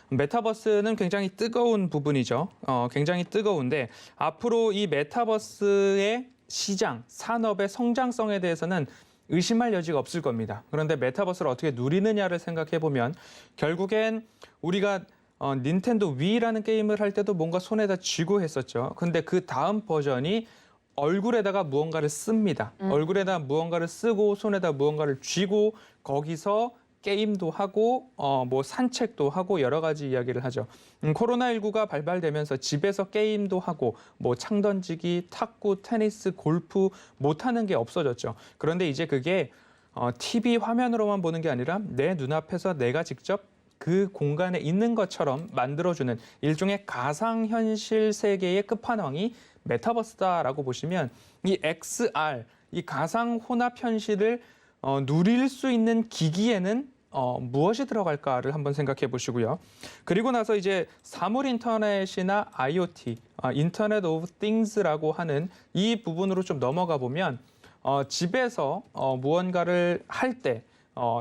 메타버스는 굉장히 뜨거운 부분이죠. 굉장히 뜨거운데 앞으로 이 메타버스의 시장, 산업의 성장성에 대해서는 의심할 여지가 없을 겁니다. 그런데 메타버스를 어떻게 누리느냐를 생각해 보면 결국엔 우리가 닌텐도 위라는 게임을 할 때도 뭔가 손에다 쥐고 했었죠. 근데 그 다음 버전이 얼굴에다가 무언가를 씁니다. 얼굴에다 무언가를 쓰고 손에다 무언가를 쥐고 거기서 게임도 하고 뭐 산책도 하고 여러 가지 이야기를 하죠. 코로나19가 발발되면서 집에서 게임도 하고 뭐 창 던지기, 탁구, 테니스, 골프 못하는 게 없어졌죠. 그런데 이제 그게 TV 화면으로만 보는 게 아니라 내 눈앞에서 내가 직접 그 공간에 있는 것처럼 만들어주는 일종의 가상현실 세계의 끝판왕이 메타버스다라고 보시면 이 XR, 이 가상 혼합 현실을 누릴 수 있는 기기에는 무엇이 들어갈까를 한번 생각해 보시고요. 그리고 나서 이제 사물 인터넷이나 IoT, 인터넷 오브 띵스라고 하는 이 부분으로 좀 넘어가 보면 집에서 무언가를 할 때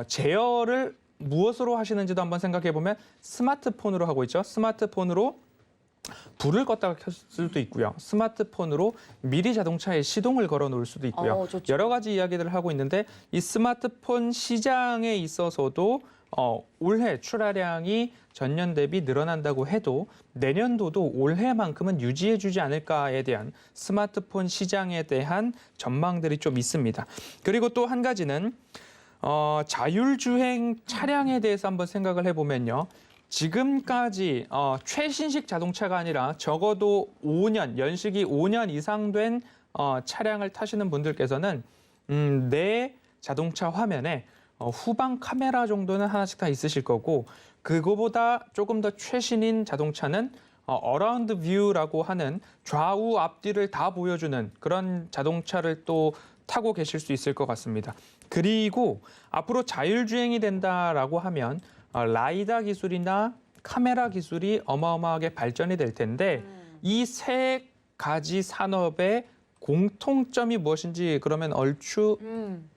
제어를 무엇으로 하시는지도 한번 생각해 보면 스마트폰으로 하고 있죠. 스마트폰으로 불을 껐다가 켰을 수도 있고요. 스마트폰으로 미리 자동차에 시동을 걸어 놓을 수도 있고요. 좋죠. 여러 가지 이야기들을 하고 있는데 이 스마트폰 시장에 있어서도 올해 출하량이 전년 대비 늘어난다고 해도 내년도도 올해만큼은 유지해주지 않을까에 대한 스마트폰 시장에 대한 전망들이 좀 있습니다. 그리고 또 한 가지는 자율주행 차량에 대해서 한번 생각을 해보면요. 지금까지 최신식 자동차가 아니라 적어도 5년, 연식이 5년 이상 된 차량을 타시는 분들께서는 내 자동차 화면에 후방 카메라 정도는 하나씩 다 있으실 거고 그거보다 조금 더 최신인 자동차는 어라운드 뷰라고 하는 좌우 앞뒤를 다 보여주는 그런 자동차를 또 타고 계실 수 있을 것 같습니다. 그리고 앞으로 자율주행이 된다라고 하면 라이다 기술이나 카메라 기술이 어마어마하게 발전이 될 텐데 이 세 가지 산업의 공통점이 무엇인지 그러면 얼추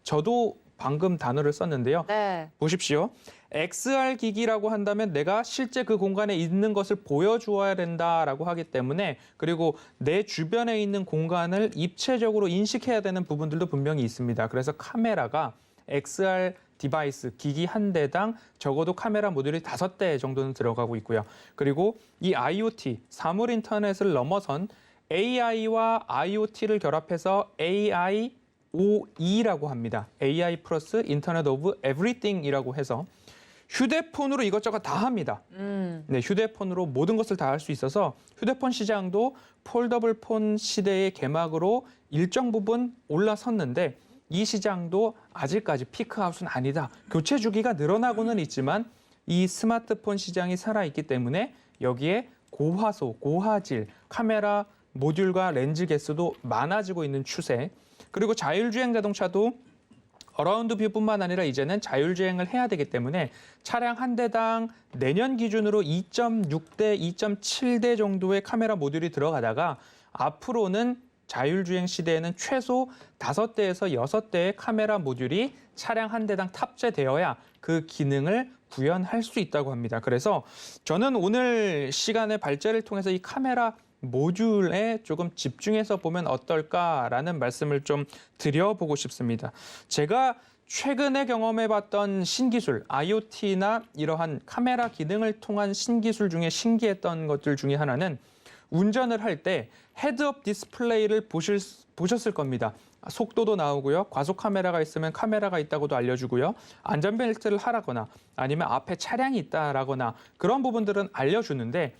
저도 방금 단어를 썼는데요. 네. 보십시오. XR 기기라고 한다면 내가 실제 그 공간에 있는 것을 보여주어야 된다라고 하기 때문에 그리고 내 주변에 있는 공간을 입체적으로 인식해야 되는 부분들도 분명히 있습니다. 그래서 카메라가 XR 디바이스, 기기 한 대당 적어도 카메라 모듈이 5대 정도는 들어가고 있고요. 그리고 이 IoT, 사물 인터넷을 넘어선 AI와 IoT를 결합해서 AIOE라고 합니다. AI 플러스 인터넷 오브 에브리띵이라고 해서 휴대폰으로 이것저것 다 합니다. 네, 휴대폰으로 모든 것을 다 할 수 있어서 휴대폰 시장도 폴더블 폰 시대의 개막으로 일정 부분 올라섰는데 이 시장도 아직까지 피크아웃은 아니다. 교체 주기가 늘어나고는 있지만 이 스마트폰 시장이 살아있기 때문에 여기에 고화소, 고화질, 카메라 모듈과 렌즈 개수도 많아지고 있는 추세. 그리고 자율주행 자동차도 어라운드 뷰뿐만 아니라 이제는 자율주행을 해야 되기 때문에 차량 한 대당 내년 기준으로 2.6대, 2.7대 정도의 카메라 모듈이 들어가다가 앞으로는 자율주행 시대에는 최소 5대에서 6대의 카메라 모듈이 차량 한 대당 탑재되어야 그 기능을 구현할 수 있다고 합니다. 그래서 저는 오늘 시간의 발제를 통해서 이 카메라 모듈에 조금 집중해서 보면 어떨까라는 말씀을 좀 드려보고 싶습니다. 제가 최근에 경험해봤던 신기술, IoT나 이러한 카메라 기능을 통한 신기술 중에 신기했던 것들 중에 하나는 운전을 할 때 헤드업 디스플레이를 보셨을 겁니다. 속도도 나오고요. 과속 카메라가 있으면 카메라가 있다고도 알려주고요. 안전벨트를 하라거나 아니면 앞에 차량이 있다라거나 그런 부분들은 알려주는데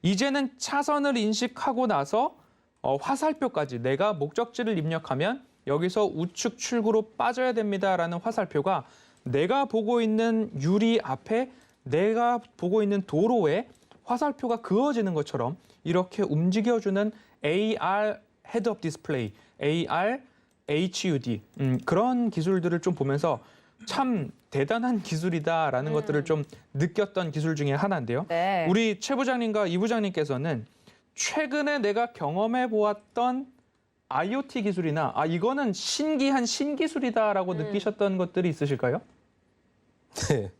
이제는 차선을 인식하고 나서 화살표까지 내가 목적지를 입력하면 여기서 우측 출구로 빠져야 됩니다라는 화살표가 내가 보고 있는 유리 앞에 내가 보고 있는 도로에 화살표가 그어지는 것처럼 이렇게 움직여주는 AR 헤드업 디스플레이, AR HUD 그런 기술들을 좀 보면서 참 대단한 기술이다라는 것들을 좀 느꼈던 기술 중에 하나인데요. 네. 우리 최 부장님과 이 부장님께서는 최근에 내가 경험해 보았던 IoT 기술이나 이거는 신기한 신기술이다라고 느끼셨던 것들이 있으실까요? 네.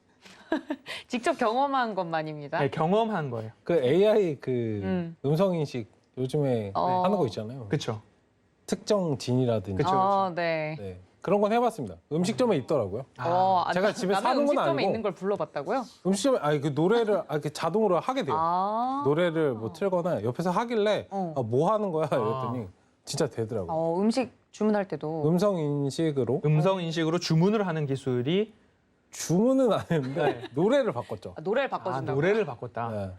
직접 경험한 것만입니다. 네, 경험한 거예요. 그 AI 음성 인식 요즘에 하는 거 있잖아요. 그렇죠. 특정 진이라든지. 그쵸. 네. 네. 그런 건 해봤습니다. 음식점에 있더라고요. 제가 제가 집에 사는 건 음식점에 아니고. 있는 걸 불러봤다고요? 음식점에 그 노래를 이렇게 자동으로 하게 돼요. 노래를 뭐 틀거나 옆에서 하길래 뭐 하는 거야 이랬더니 진짜 되더라고요. 음식 주문할 때도. 음성 인식으로 음성 인식으로 주문을 하는 기술이 주문은 안 했는데 노래를 바꿨죠. 노래를 바꿔준다고. 노래를 바꿨다. 네.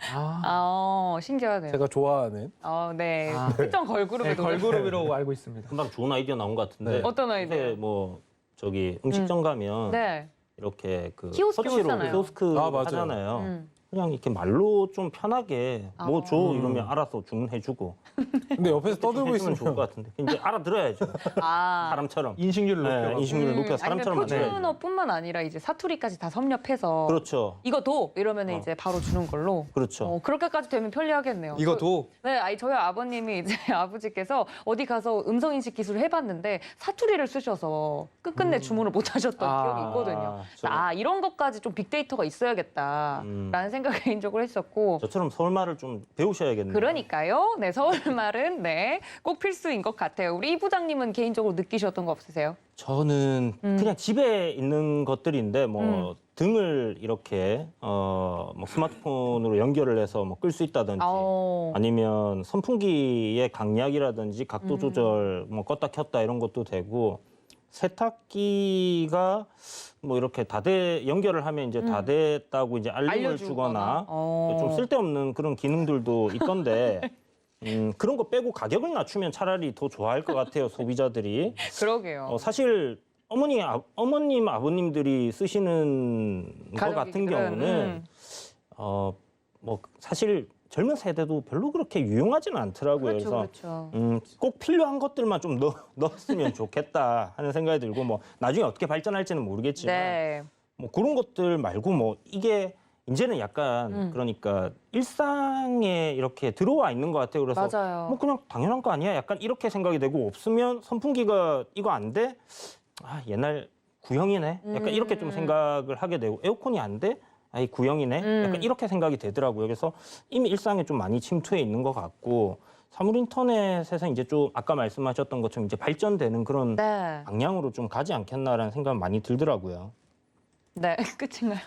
신기하네요. 제가 좋아하는 네. 특정 걸그룹의 네, 노래. 걸그룹으로 알고 있습니다. 금방 좋은 아이디어 나온 것 같은데. 네. 어떤 아이디어? 요새 뭐 저기 음식점 가면 네. 이렇게 그 키오스크 터치로 있잖아요. 키오스크 맞아요. 하잖아요. 그냥 이렇게 말로 좀 편하게 뭐 줘 이러면 알아서 주문해주고 근데 옆에서 떠들고 해주면 좋을 있으면 것 같은데 이제 알아들어야죠. 사람처럼. 인식률을 높여. 네, 인식률을 높여 사람처럼 아니면 만들어야죠. 표준어뿐만 아니라 이제 사투리까지 다 섭렵해서 그렇죠. 이거 도 이러면 이제 바로 주는 걸로. 그렇죠. 그렇게까지 되면 편리하겠네요. 이것도 네, 저희 아버님이 이제 아버지께서 어디 가서 음성 인식 기술을 해봤는데 사투리를 쓰셔서 끝끝내 주문을 못 하셨던 기억이 있거든요. 이런 것까지 좀 빅데이터가 있어야겠다라는 생각을 개인적으로 했었고. 저처럼 서울말을 좀 배우셔야겠네요. 그러니까요. 네, 서울말은 꼭 필수인 것 같아요. 우리 이 부장님은 개인적으로 느끼셨던 거 없으세요? 저는 그냥 집에 있는 것들인데 뭐 등을 이렇게 뭐 스마트폰으로 연결을 해서 뭐 끌 수 있다든지 아니면 선풍기의 강약이라든지 각도 조절 뭐 껐다 켰다 이런 것도 되고 세탁기가 뭐 이렇게 연결을 하면 이제 다 됐다고 이제 알림을 주거나 좀 쓸데없는 그런 기능들도 있던데 그런 거 빼고 가격을 낮추면 차라리 더 좋아할 것 같아요, 소비자들이. 그러게요. 사실 어머님, 아버님들이 쓰시는 것 같은 경우는 뭐 사실 젊은 세대도 별로 그렇게 유용하지는 않더라고요. 그렇죠. 꼭 필요한 것들만 좀 넣었으면 좋겠다 하는 생각이 들고 뭐 나중에 어떻게 발전할지는 모르겠지만 네. 뭐 그런 것들 말고 뭐 이게 이제는 약간 그러니까 일상에 이렇게 들어와 있는 것 같아요. 그래서 맞아요. 뭐 그냥 당연한 거 아니야? 약간 이렇게 생각이 되고 없으면 선풍기가 이거 안 돼? 아, 옛날 구형이네. 약간 이렇게 좀 생각을 하게 되고 에어컨이 안 돼? 아이 구형이네. 약간 이렇게 생각이 되더라고요. 그래서 이미 일상에 좀 많이 침투해 있는 것 같고 사물 인터넷에서 이제 좀 아까 말씀하셨던 것처럼 이제 발전되는 그런 네. 방향으로 좀 가지 않겠나라는 생각이 많이 들더라고요. 네. 끝인가요?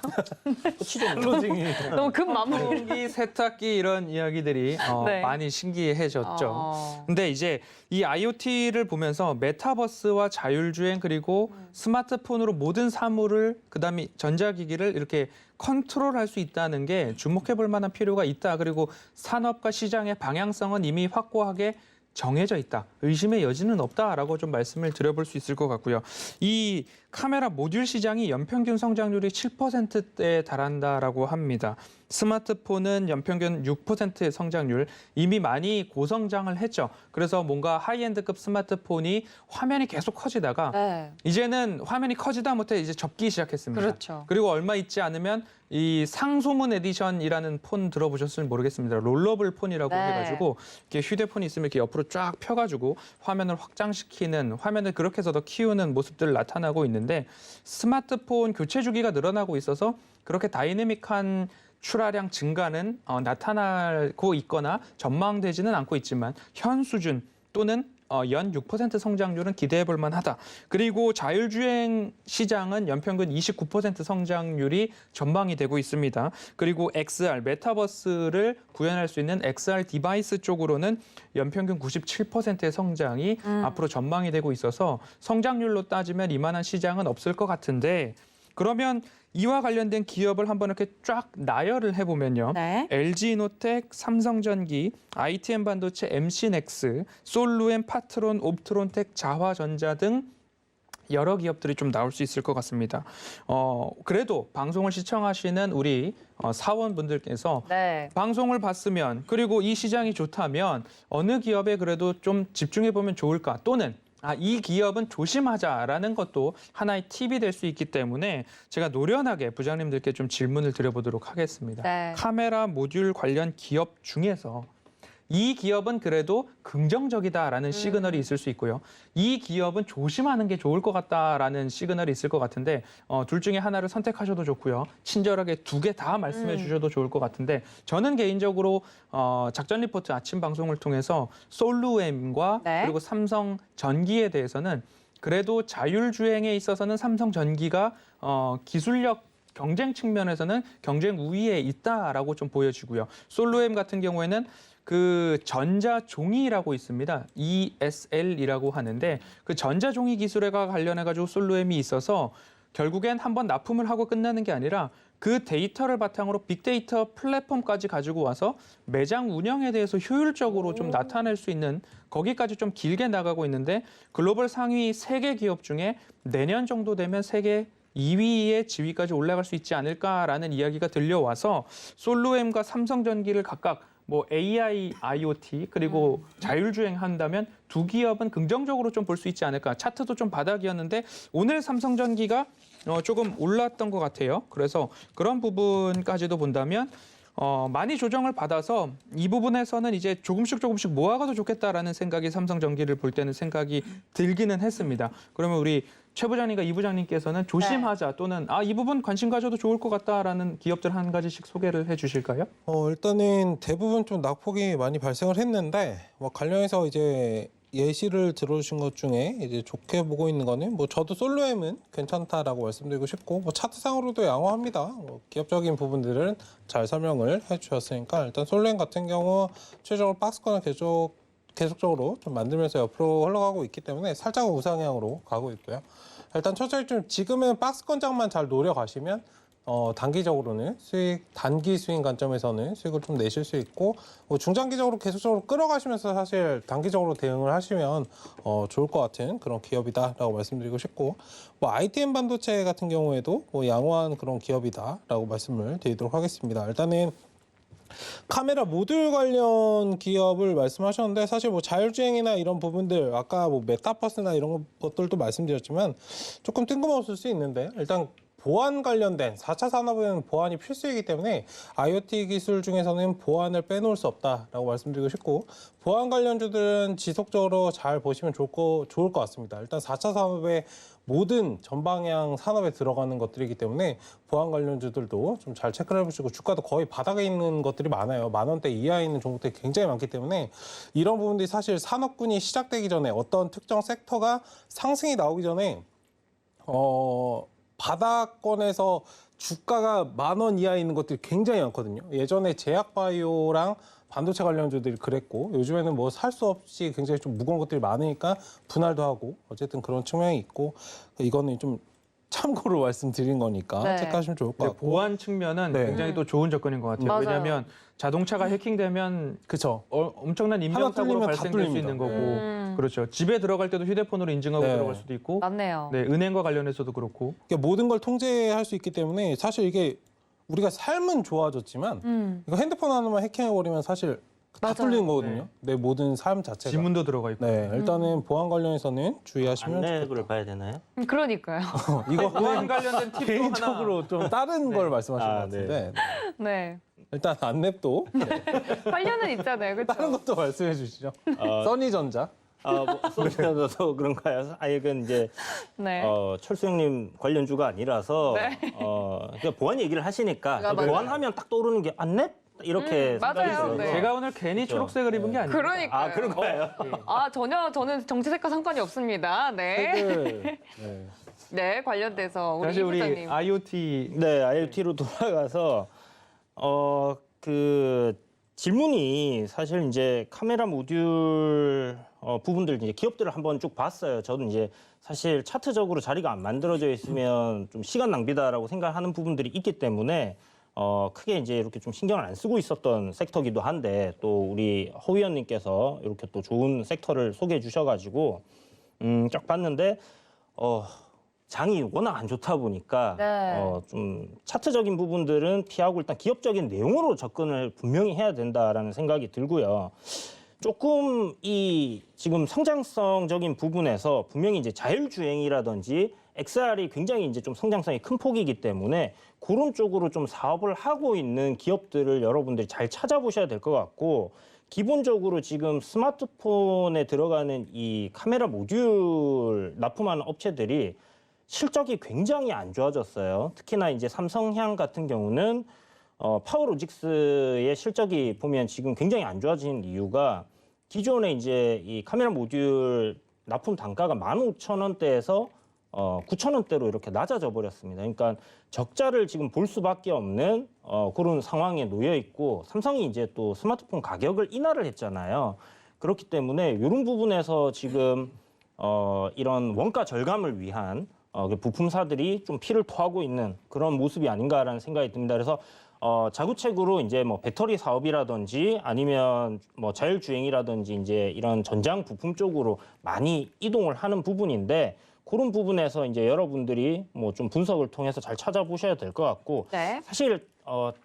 끝이죠. 클로징이 너무 급 마무리. 선풍기, 세탁기 이런 이야기들이 네. 많이 신기해졌죠. 근데 이제 이 IoT를 보면서 메타버스와 자율주행 그리고 스마트폰으로 모든 사물을 그다음에 전자기기를 이렇게 컨트롤할 수 있다는 게 주목해 볼 만한 필요가 있다. 그리고 산업과 시장의 방향성은 이미 확고하게 정해져 있다. 의심의 여지는 없다라고 좀 말씀을 드려볼 수 있을 것 같고요. 이 카메라 모듈 시장이 연평균 성장률이 7%대에 달한다라고 합니다. 스마트폰은 연평균 6%의 성장률, 이미 많이 고성장을 했죠. 그래서 뭔가 하이엔드급 스마트폰이 화면이 계속 커지다가 네. 이제는 화면이 커지다 못해 이제 접기 시작했습니다. 그렇죠. 그리고 얼마 있지 않으면 이 상소문 에디션이라는 폰 들어보셨을지 모르겠습니다. 롤러블 폰이라고 네. 해가지고 이렇게 휴대폰이 있으면 이렇게 옆으로 쫙 펴가지고 화면을 확장시키는, 화면을 그렇게 해서 더 키우는 모습들 나타나고 있는데 스마트폰 교체 주기가 늘어나고 있어서 그렇게 다이내믹한 출하량 증가는 나타나고 있거나 전망되지는 않고 있지만 현 수준 또는 연 6% 성장률은 기대해 볼 만하다. 그리고 자율주행 시장은 연평균 29% 성장률이 전망이 되고 있습니다. 그리고 XR, 메타버스를 구현할 수 있는 XR 디바이스 쪽으로는 연평균 97%의 성장이 앞으로 전망이 되고 있어서 성장률로 따지면 이만한 시장은 없을 것 같은데 그러면 이와 관련된 기업을 한번 이렇게 쫙 나열을 해보면요. 네. LG이노텍, 삼성전기, ITM 반도체, MC넥스, 솔루엠, 파트론, 옵트론텍, 자화전자 등 여러 기업들이 좀 나올 수 있을 것 같습니다. 그래도 방송을 시청하시는 우리 사원분들께서 네. 방송을 봤으면 그리고 이 시장이 좋다면 어느 기업에 그래도 좀 집중해 보면 좋을까 또는 이 기업은 조심하자라는 것도 하나의 팁이 될 수 있기 때문에 제가 노련하게 부장님들께 좀 질문을 드려보도록 하겠습니다. 네. 카메라 모듈 관련 기업 중에서 이 기업은 그래도 긍정적이다라는 시그널이 있을 수 있고요. 이 기업은 조심하는 게 좋을 것 같다라는 시그널이 있을 것 같은데 둘 중에 하나를 선택하셔도 좋고요. 친절하게 두 개 다 말씀해 주셔도 좋을 것 같은데 저는 개인적으로 작전 리포트 아침 방송을 통해서 솔루엠과 네. 그리고 삼성 전기에 대해서는 그래도 자율주행에 있어서는 삼성 전기가 기술력 경쟁 측면에서는 경쟁 우위에 있다라고 좀 보여지고요. 솔루엠 같은 경우에는 그 전자종이라고 있습니다. ESL이라고 하는데 그 전자종이 기술에 관련해가지고 솔루엠이 있어서 결국엔 한번 납품을 하고 끝나는 게 아니라 그 데이터를 바탕으로 빅데이터 플랫폼까지 가지고 와서 매장 운영에 대해서 효율적으로 좀 나타낼 수 있는 거기까지 좀 길게 나가고 있는데 글로벌 상위 3개 기업 중에 내년 정도 되면 세계 2위의 지위까지 올라갈 수 있지 않을까라는 이야기가 들려와서 솔루엠과 삼성전기를 각각 뭐 AI, IoT 그리고 자율주행 한다면 두 기업은 긍정적으로 좀 볼 수 있지 않을까. 차트도 좀 바닥이었는데 오늘 삼성전기가 조금 올랐던 것 같아요. 그래서 그런 부분까지도 본다면 많이 조정을 받아서 이 부분에서는 이제 조금씩 모아가도 좋겠다라는 생각이 삼성전기를 볼 때는 생각이 들기는 했습니다. 그러면 우리 최 부장님과 이 부장님께서는 조심하자 또는 이 부분 관심 가져도 좋을 것 같다라는 기업들 한 가지씩 소개를 해주실까요? 일단은 대부분 좀 낙폭이 많이 발생을 했는데 관련해서 이제 예시를 들어주신 것 중에 이제 좋게 보고 있는 거는 뭐 저도 솔로엠은 괜찮다라고 말씀드리고 싶고 뭐 차트상으로도 양호합니다. 뭐 기업적인 부분들은 잘 설명을 해주셨으니까 일단 솔로엠 같은 경우 최종적으로 박스권을 계속적으로 좀 만들면서 옆으로 흘러가고 있기 때문에 살짝은 우상향으로 가고 있고요. 일단 첫째 좀 지금은 박스권장만 잘 노려가시면 단기적으로는 단기 수익 관점에서는 수익을 좀 내실 수 있고 뭐 중장기적으로 계속적으로 끌어가시면서 사실 단기적으로 대응을 하시면 좋을 것 같은 그런 기업이다라고 말씀드리고 싶고 뭐 ITM 반도체 같은 경우에도 뭐 양호한 그런 기업이다라고 말씀을 드리도록 하겠습니다. 일단은 카메라 모듈 관련 기업을 말씀하셨는데 사실 뭐 자율주행이나 이런 부분들 아까 뭐 메타버스나 이런 것들도 말씀드렸지만 조금 뜬금없을 수 있는데 일단 보안 관련된 4차 산업은 보안이 필수이기 때문에 IoT 기술 중에서는 보안을 빼놓을 수 없다라고 말씀드리고 싶고 보안 관련주들은 지속적으로 잘 보시면 좋을 것 같습니다. 일단 4차 산업의 모든 전방향 산업에 들어가는 것들이기 때문에 보안 관련주들도 좀 잘 체크를 해보시고 주가도 거의 바닥에 있는 것들이 많아요. 10,000원대 이하에 있는 종목들이 굉장히 많기 때문에 이런 부분들이 사실 산업군이 시작되기 전에 어떤 특정 섹터가 상승이 나오기 전에 바닥권에서 주가가 10,000원 이하에 있는 것들이 굉장히 많거든요. 예전에 제약바이오랑 반도체 관련주들이 그랬고 요즘에는 뭐 살 수 없이 굉장히 좀 무거운 것들이 많으니까 분할도 하고 어쨌든 그런 측면이 있고 이거는 좀 참고로 말씀드린 거니까 네. 체크하시면 좋을 것 같고. 보안 측면은 네. 굉장히 또 좋은 접근인 것 같아요. 맞아요. 왜냐하면 자동차가 해킹되면 그렇죠. 엄청난 인명 하나 사고로 뚫리면 다 발생될 수 뚫립니다. 있는 거고, 그렇죠. 집에 들어갈 때도 휴대폰으로 인증하고 네. 들어갈 수도 있고, 맞네요. 네, 은행과 관련해서도 그렇고. 그러니까 모든 걸 통제할 수 있기 때문에 사실 이게 우리가 삶은 좋아졌지만 이거 핸드폰 하나만 해킹해버리면 사실 다 맞아요. 뚫리는 거거든요. 내 모든 삶 자체가. 지문도 들어가 있고. 네, 일단은 보안 관련해서는 주의하시면 안내를 봐야 되나요? 그러니까요. 이거 보안 관련된 팁도 하나. 개인적으로 좀 다른 걸 말씀하신 아, 것 같은데 네. 일단 안랩도 관련은 있잖아요. 다른 그렇죠? 것도 말씀해 주시죠. 어, 써니전자. 뭐 소비자도 그런가요? 아예 그 이제 네. 철수 형님 관련주가 아니라서 그러니까 보안 얘기를 하시니까 아, 맞아요. 보안하면 딱 떠오르는 게 안랩 이렇게 생각이 맞아요. 들어서 네. 제가 오늘 괜히 그렇죠. 초록색을 입은 게 아니에요. 그러니까요. 아 그런 거예요? 전혀 저는 정치색과 상관이 없습니다. 네. 네. 네, 관련돼서 우리 사실 이 우리 부장님. IoT 네, IoT로 돌아가서 그 질문이 사실 이제 카메라 모듈 부분들 이제 기업들을 한번 쭉 봤어요. 저도 이제 사실 차트적으로 자리가 안 만들어져 있으면 좀 시간 낭비다라고 생각하는 부분들이 있기 때문에 크게 이제 이렇게 좀 신경을 안 쓰고 있었던 섹터기도 한데 또 우리 허 위원님께서 이렇게 또 좋은 섹터를 소개해 주셔가지고 쫙 봤는데 장이 워낙 안 좋다 보니까 네. 좀 차트적인 부분들은 피하고 일단 기업적인 내용으로 접근을 분명히 해야 된다라는 생각이 들고요. 조금 이 지금 성장성적인 부분에서 분명히 이제 자율주행이라든지 XR이 굉장히 이제 좀 성장성이 큰 폭이기 때문에 그런 쪽으로 좀 사업을 하고 있는 기업들을 여러분들이 잘 찾아보셔야 될 것 같고 기본적으로 지금 스마트폰에 들어가는 이 카메라 모듈 납품하는 업체들이 실적이 굉장히 안 좋아졌어요. 특히나 이제 삼성향 같은 경우는 파워로직스의 실적이 보면 지금 굉장히 안 좋아진 이유가 기존에 이제 이 카메라 모듈 납품 단가가 15,000원대에서 9,000원대로 이렇게 낮아져 버렸습니다. 그러니까 적자를 지금 볼 수밖에 없는 그런 상황에 놓여 있고 삼성이 이제 또 스마트폰 가격을 인하를 했잖아요. 그렇기 때문에 이런 부분에서 지금 이런 원가 절감을 위한 부품사들이 좀 피를 토하고 있는 그런 모습이 아닌가라는 생각이 듭니다. 그래서 자구책으로 이제 뭐 배터리 사업이라든지 아니면 뭐 자율주행이라든지 이제 이런 전장 부품 쪽으로 많이 이동을 하는 부분인데 그런 부분에서 이제 여러분들이 뭐 좀 분석을 통해서 잘 찾아보셔야 될 것 같고 네. 사실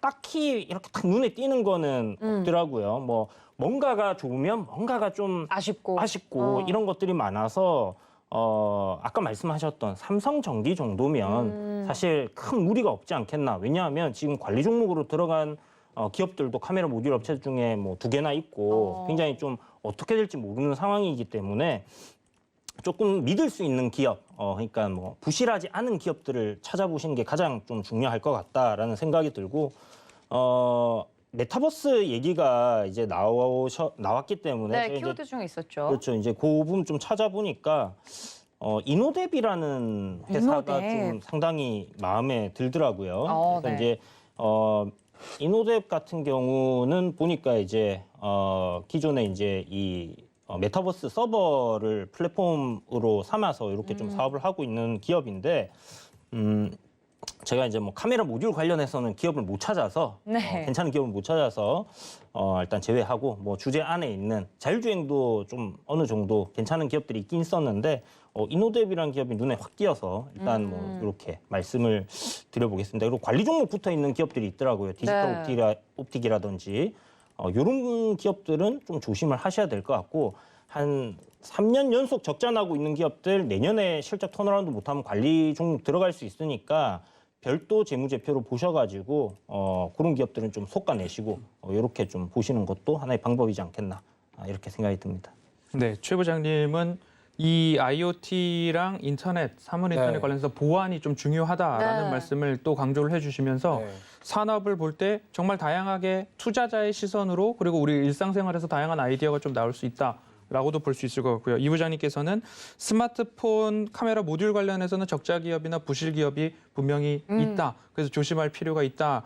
딱히 이렇게 딱 눈에 띄는 거는 없더라고요. 뭐 뭔가가 좋으면 뭔가가 좀 아쉽고. 아쉽고 이런 것들이 많아서 아까 말씀하셨던 삼성전기 정도면 사실 큰 무리가 없지 않겠나. 왜냐하면 지금 관리 종목으로 들어간 기업들도 카메라 모듈 업체 중에 뭐 2개나 있고 굉장히 좀 어떻게 될지 모르는 상황이기 때문에 조금 믿을 수 있는 기업, 그러니까 뭐 부실하지 않은 기업들을 찾아보시는 게 가장 좀 중요할 것 같다라는 생각이 들고 메타버스 얘기가 이제 나왔기 때문에 네, 제가 이제 키워드 중에 있었죠. 그렇죠. 이제 그 부분 좀 찾아보니까 이노뎁이라는 회사가 이노뎁. 좀 상당히 마음에 들더라고요. 그래서 네. 이제 이노뎁 같은 경우는 보니까 이제 기존에 이제 이 메타버스 서버를 플랫폼으로 삼아서 이렇게 좀 사업을 하고 있는 기업인데 제가 이제 뭐 카메라 모듈 관련해서는 기업을 못 찾아서 네. 괜찮은 기업을 못 찾아서 일단 제외하고 뭐 주제 안에 있는 자율주행도 좀 어느 정도 괜찮은 기업들이 있긴 있었는데 이노뎁이라는 기업이 눈에 확 띄어서 일단 뭐 이렇게 말씀을 드려보겠습니다. 그리고 관리 종목 붙어 있는 기업들이 있더라고요. 디지털 네. 옵틱이라든지 이런 기업들은 좀 조심을 하셔야 될 것 같고 한 3년 연속 적자 나고 있는 기업들 내년에 실적 턴어라운드 못하면 관리 종목 들어갈 수 있으니까 별도 재무제표로 보셔가지고 그런 기업들은 좀 솎아내시고 이렇게 좀 보시는 것도 하나의 방법이지 않겠나 이렇게 생각이 듭니다. 네, 최 부장님은 이 IoT랑 인터넷, 사물 인터넷 네. 관련해서 보안이 좀 중요하다라는 네. 말씀을 또 강조를 해주시면서 네. 산업을 볼 때 정말 다양하게 투자자의 시선으로 그리고 우리 일상생활에서 다양한 아이디어가 좀 나올 수 있다라고도 볼 수 있을 것 같고요. 이 부장님께서는 스마트폰 카메라 모듈 관련해서는 적자 기업이나 부실 기업이 분명히 있다. 그래서 조심할 필요가 있다.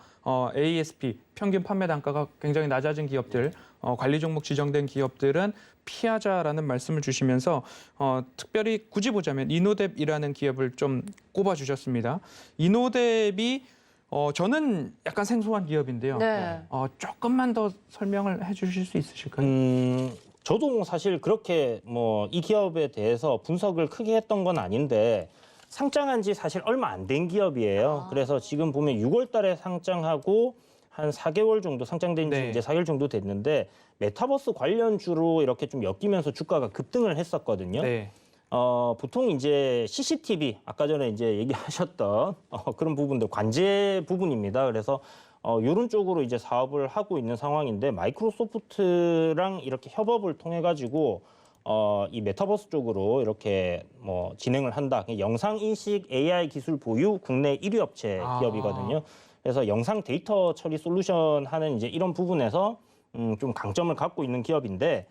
ASP 평균 판매 단가가 굉장히 낮아진 기업들, 관리 종목 지정된 기업들은 피하자라는 말씀을 주시면서 특별히 굳이 보자면 이노뎁이라는 기업을 좀 꼽아주셨습니다. 이노뎁이 저는 약간 생소한 기업인데요. 네. 조금만 더 설명을 해주실 수 있으실까요? 저도 사실 그렇게 뭐 이 기업에 대해서 분석을 크게 했던 건 아닌데 상장한 지 사실 얼마 안 된 기업이에요. 그래서 지금 보면 6월 달에 상장하고 한 4개월 정도 상장된 지 네. 이제 4개월 정도 됐는데 메타버스 관련주로 이렇게 좀 엮이면서 주가가 급등을 했었거든요. 네. 보통 이제 CCTV 아까 전에 이제 얘기하셨던 그런 부분들 관제 부분입니다. 그래서 이런 쪽으로 이제 사업을 하고 있는 상황인데 마이크로소프트랑 이렇게 협업을 통해 가지고 이 메타버스 쪽으로 이렇게 뭐 진행을 한다. 영상 인식 AI 기술 보유 국내 1위 업체 기업이거든요. 그래서 영상 데이터 처리 솔루션 하는 이제 이런 부분에서 좀 강점을 갖고 있는 기업인데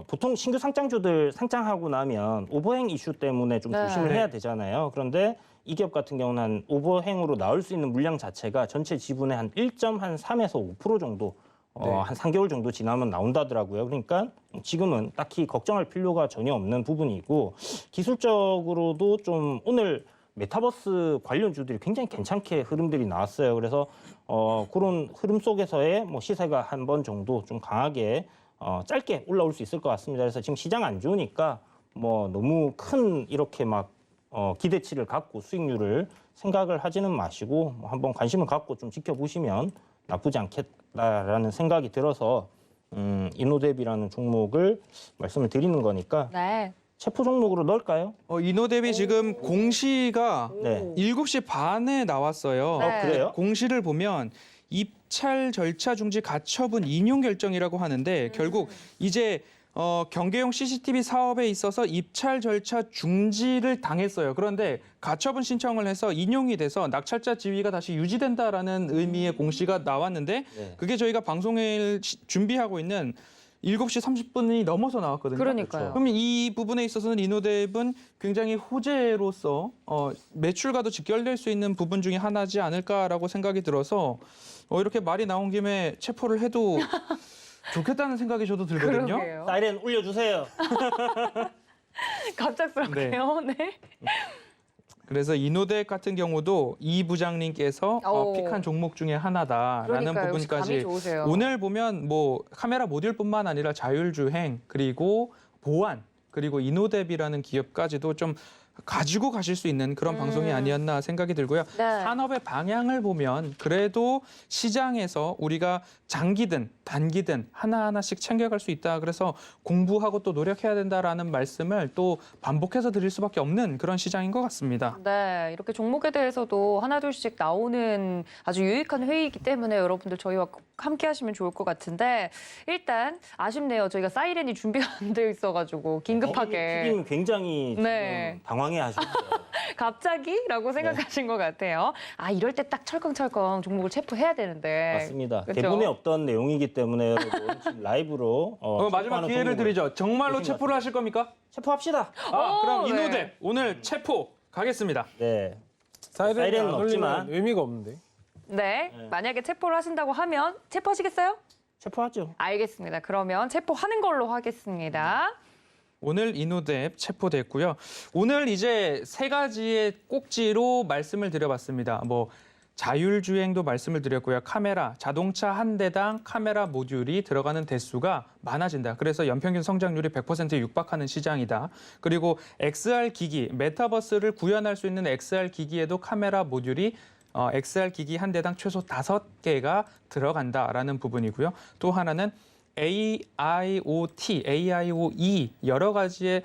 보통 신규 상장주들 상장하고 나면 오버행 이슈 때문에 좀 네. 조심을 해야 되잖아요. 그런데 이 기업 같은 경우는 한 오버행으로 나올 수 있는 물량 자체가 전체 지분의 한 1.3에서 5% 정도 한 3개월 정도 지나면 나온다더라고요. 그러니까 지금은 딱히 걱정할 필요가 전혀 없는 부분이고 기술적으로도 좀 오늘 메타버스 관련주들이 굉장히 괜찮게 흐름들이 나왔어요. 그래서 그런 흐름 속에서의 뭐 시세가 한 번 정도 좀 강하게 짧게 올라올 수 있을 것 같습니다. 그래서 지금 시장 안 좋으니까 뭐 너무 큰 이렇게 막 기대치를 갖고 수익률을 생각을 하지는 마시고 한번 관심을 갖고 좀 지켜보시면 나쁘지 않겠다라는 생각이 들어서 이노뎁이라는 종목을 말씀을 드리는 거니까 네. 체포 종목으로 넣을까요? 이노뎁이 지금 공시가 네. 7시 반에 나왔어요. 네. 그래요? 공시를 보면 입찰 절차 중지 가처분 인용 결정이라고 하는데 결국 이제 경계용 CCTV 사업에 있어서 입찰 절차 중지를 당했어요. 그런데 가처분 신청을 해서 인용이 돼서 낙찰자 지위가 다시 유지된다라는 의미의 공시가 나왔는데 네. 그게 저희가 방송을 준비하고 있는 7시 30분이 넘어서 나왔거든요. 그러니까요. 그럼 이 부분에 있어서는 이노뎁은 굉장히 호재로서 매출과도 직결될 수 있는 부분 중에 하나지 않을까라고 생각이 들어서 이렇게 말이 나온 김에 체포를 해도 좋겠다는 생각이 저도 들거든요. 그러게요. 사이렌 울려주세요. 갑작스럽게요. 네. 그래서 이노뎁 같은 경우도 이 부장님께서 오. 픽한 종목 중에 하나다라는 그러니까요. 역시 감이 부분까지 좋으세요. 오늘 보면 뭐 카메라 모듈뿐만 아니라 자율주행 그리고 보안 그리고 이노뎁이라는 기업까지도 좀 가지고 가실 수 있는 그런 방송이 아니었나 생각이 들고요. 네. 산업의 방향을 보면 그래도 시장에서 우리가 장기든 단기든 하나하나씩 챙겨갈 수 있다. 그래서 공부하고 또 노력해야 된다라는 말씀을 또 반복해서 드릴 수밖에 없는 그런 시장인 것 같습니다. 네, 이렇게 종목에 대해서도 하나둘씩 나오는 아주 유익한 회의이기 때문에 여러분들 저희와 꼭 함께 하시면 좋을 것 같은데 일단 아쉽네요. 저희가 사이렌이 준비가 안 되어 있어가지고 긴급하게. 님 굉장히 네. 지금 당황해하셨죠. 갑자기라고 생각하신 것 같아요. 아, 이럴 때 딱 철컹철컹 종목을 체포해야 되는데. 맞습니다. 그쵸? 대본에 없던 내용이기 때문에 여러분 지금 라이브로 마지막 체포하는 기회를 종목을 드리죠. 정말로 보신 것 체포를 하실 겁니까? 체포합시다. 그럼 네. 이노뎁 오늘 체포 가겠습니다. 네. 사이렌이 사이렌은 안 울리면 없지만. 의미가 없는데. 네. 만약에 체포를 하신다고 하면 체포하시겠어요? 체포하죠. 알겠습니다. 그러면 체포하는 걸로 하겠습니다. 오늘 이노뎁 체포됐고요. 오늘 이제 세 가지의 꼭지로 말씀을 드려봤습니다. 뭐 자율주행도 말씀을 드렸고요. 카메라, 자동차 한 대당 카메라 모듈이 들어가는 대수가 많아진다. 그래서 연평균 성장률이 100%에 육박하는 시장이다. 그리고 XR 기기, 메타버스를 구현할 수 있는 XR 기기에도 카메라 모듈이 XR 기기 한 대당 최소 5개가 들어간다라는 부분이고요. 또 하나는 AIoT, AIoE 여러 가지의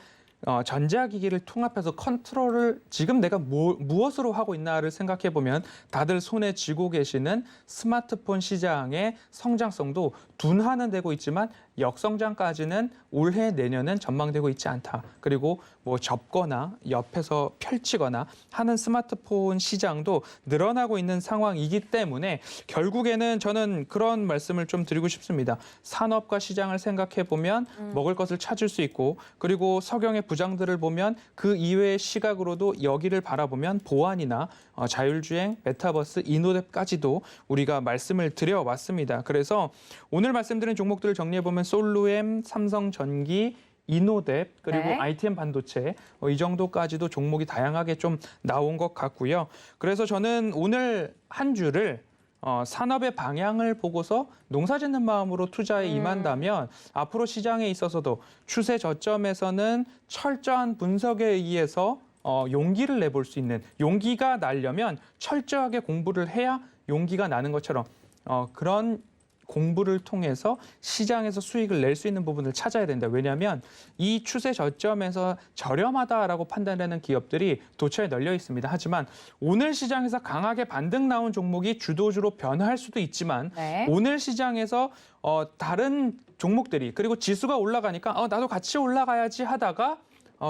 전자기기를 통합해서 컨트롤을 지금 내가 무엇으로 하고 있나를 생각해 보면 다들 손에 쥐고 계시는 스마트폰 시장의 성장성도 둔화는 되고 있지만 역성장까지는 올해 내년은 전망되고 있지 않다. 그리고 뭐 접거나 옆에서 펼치거나 하는 스마트폰 시장도 늘어나고 있는 상황이기 때문에 결국에는 저는 그런 말씀을 좀 드리고 싶습니다. 산업과 시장을 생각해 보면 먹을 것을 찾을 수 있고 그리고 석영의 부장들을 보면 그 이외의 시각으로도 여기를 바라보면 보안이나 자율주행, 메타버스, 이노뎁까지도 우리가 말씀을 드려왔습니다. 그래서 오늘 말씀드린 종목들을 정리해 보면 솔루엠, 삼성전기, 이노뎁 그리고 네. ITM 반도체 이 정도까지도 종목이 다양하게 좀 나온 것 같고요. 그래서 저는 오늘 한 주를 산업의 방향을 보고서 농사짓는 마음으로 투자에 임한다면 앞으로 시장에 있어서도 추세 저점에서는 철저한 분석에 의해서 용기를 내볼 수 있는 용기가 나려면 철저하게 공부를 해야 용기가 나는 것처럼 그런 공부를 통해서 시장에서 수익을 낼 수 있는 부분을 찾아야 된다. 왜냐하면 이 추세 저점에서 저렴하다라고 판단하는 기업들이 도처에 널려 있습니다. 하지만 오늘 시장에서 강하게 반등 나온 종목이 주도주로 변화할 수도 있지만 네. 오늘 시장에서 다른 종목들이 그리고 지수가 올라가니까 나도 같이 올라가야지 하다가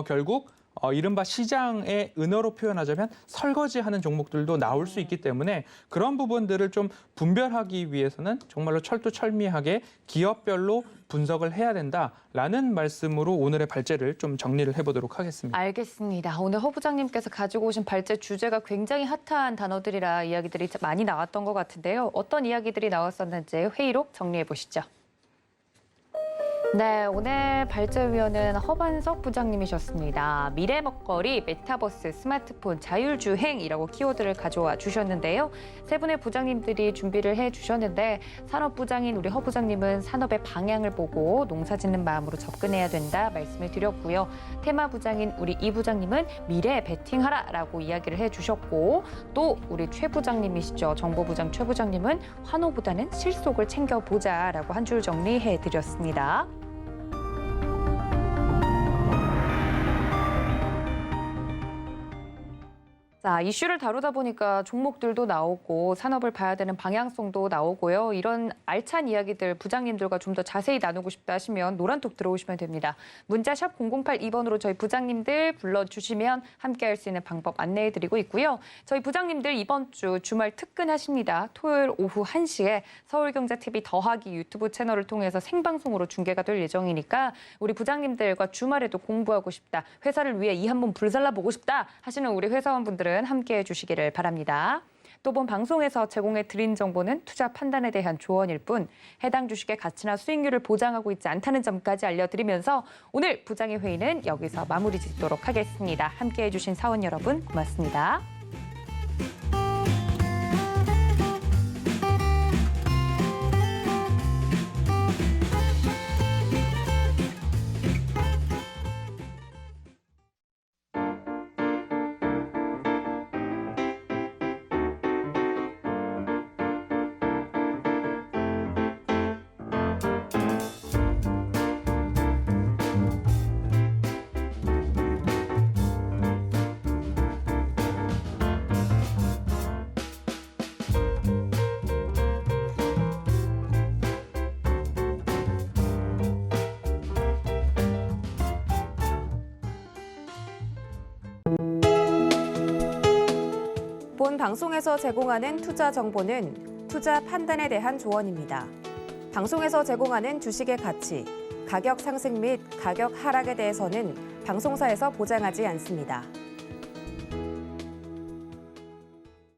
결국 이른바 시장의 은어로 표현하자면 설거지하는 종목들도 나올 수 있기 때문에 그런 부분들을 좀 분별하기 위해서는 정말로 철두철미하게 기업별로 분석을 해야 된다라는 말씀으로 오늘의 발제를 좀 정리를 해보도록 하겠습니다. 알겠습니다. 오늘 허 부장님께서 가지고 오신 발제 주제가 굉장히 핫한 단어들이라 이야기들이 많이 나왔던 것 같은데요. 어떤 이야기들이 나왔었는지 회의록 정리해 보시죠. 네, 오늘 발제위원은 허반석 부장님이셨습니다. 미래 먹거리, 메타버스, 스마트폰, 자율주행이라고 키워드를 가져와 주셨는데요. 세 분의 부장님들이 준비를 해주셨는데 산업부장인 우리 허 부장님은 산업의 방향을 보고 농사짓는 마음으로 접근해야 된다 말씀을 드렸고요. 테마부장인 우리 이 부장님은 미래에 베팅하라라고 이야기를 해주셨고 또 우리 최 부장님이시죠. 정보부장 최 부장님은 환호보다는 실속을 챙겨보자라고 한 줄 정리해드렸습니다. 자, 이슈를 다루다 보니까 종목들도 나오고 산업을 봐야 되는 방향성도 나오고요. 이런 알찬 이야기들 부장님들과 좀 더 자세히 나누고 싶다 하시면 노란톡 들어오시면 됩니다. 문자 샵 0082번으로 저희 부장님들 불러주시면 함께할 수 있는 방법 안내해드리고 있고요. 저희 부장님들 이번 주 주말 특근하십니다. 토요일 오후 1시에 서울경제TV 더하기 유튜브 채널을 통해서 생방송으로 중계가 될 예정이니까 우리 부장님들과 주말에도 공부하고 싶다, 회사를 위해 이 한 번 불살라보고 싶다 하시는 우리 회사원분들은 함께해 주시기를 바랍니다. 또 본 방송에서 제공해 드린 정보는 투자 판단에 대한 조언일 뿐 해당 주식의 가치나 수익률을 보장하고 있지 않다는 점까지 알려드리면서 오늘 부장의 회의는 여기서 마무리 짓도록 하겠습니다. 함께해 주신 사원 여러분 고맙습니다. 본 방송에서 제공하는 투자 정보는 투자 판단에 대한 조언입니다. 방송에서 제공하는 주식의 가치, 가격 상승 및 가격 하락에 대해서는 방송사에서 보장하지 않습니다.